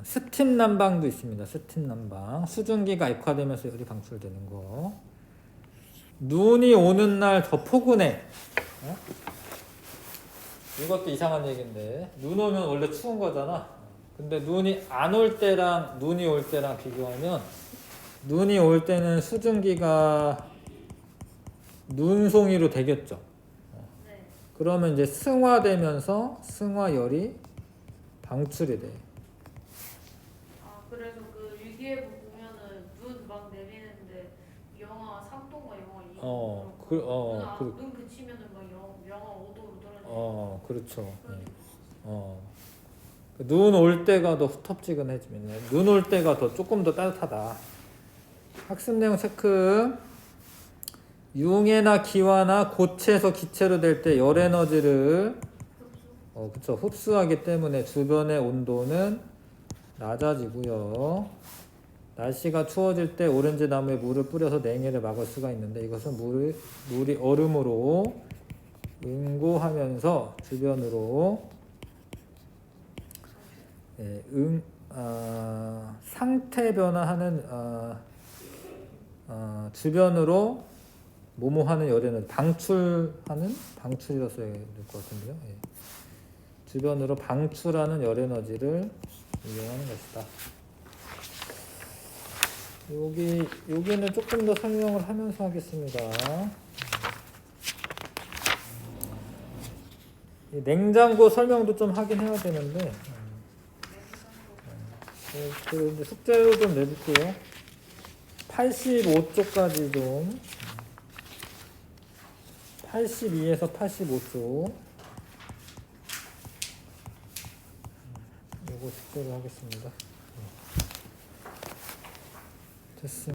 스팀 난방도 있습니다. 스팀 난방. 수증기가 액화되면서 열이 방출되는 거. 눈이 오는 날 더 포근해. 이것도 이상한 얘기인데 눈 오면 원래 추운 거잖아. 근데 눈이 안 올 때랑 눈이 올 때랑 비교하면 눈이 올 때는 수증기가 눈송이로 되겠죠. 네. 그러면 이제 승화되면서 승화열이 방출이 돼. 그래서 그 일기예보 보면은 눈 막 내리는데 영하 3도가 영하 2도. 눈 그치면은 막 영하 5도로 떨어져. 그렇죠. 눈 올 때가 더 후텁지근해지면 눈 올 때가 더 조금 더 따뜻하다. 학습 내용 체크. 융해나 기화나 고체에서 기체로 될 때 열 에너지를 그쵸, 흡수하기 때문에 주변의 온도는 낮아지고요. 날씨가 추워질 때 오렌지 나무에 물을 뿌려서 냉해를 막을 수가 있는데 이것은 물이 얼음으로 응고하면서 주변으로 상태 변화하는 주변으로 뭐뭐하는 열에는 방출이라 써야 될 것 같은데요. 주변으로 방출하는 열 에너지를 이용하는 것이다. 여기는 조금 더 설명을 하면서 하겠습니다. 냉장고 설명도 좀 하긴 해야 되는데 이제 숙제로 좀 내볼게요. 85쪽까지 좀 82에서 85쪽 요거 숙제로 하겠습니다. 됐습니다.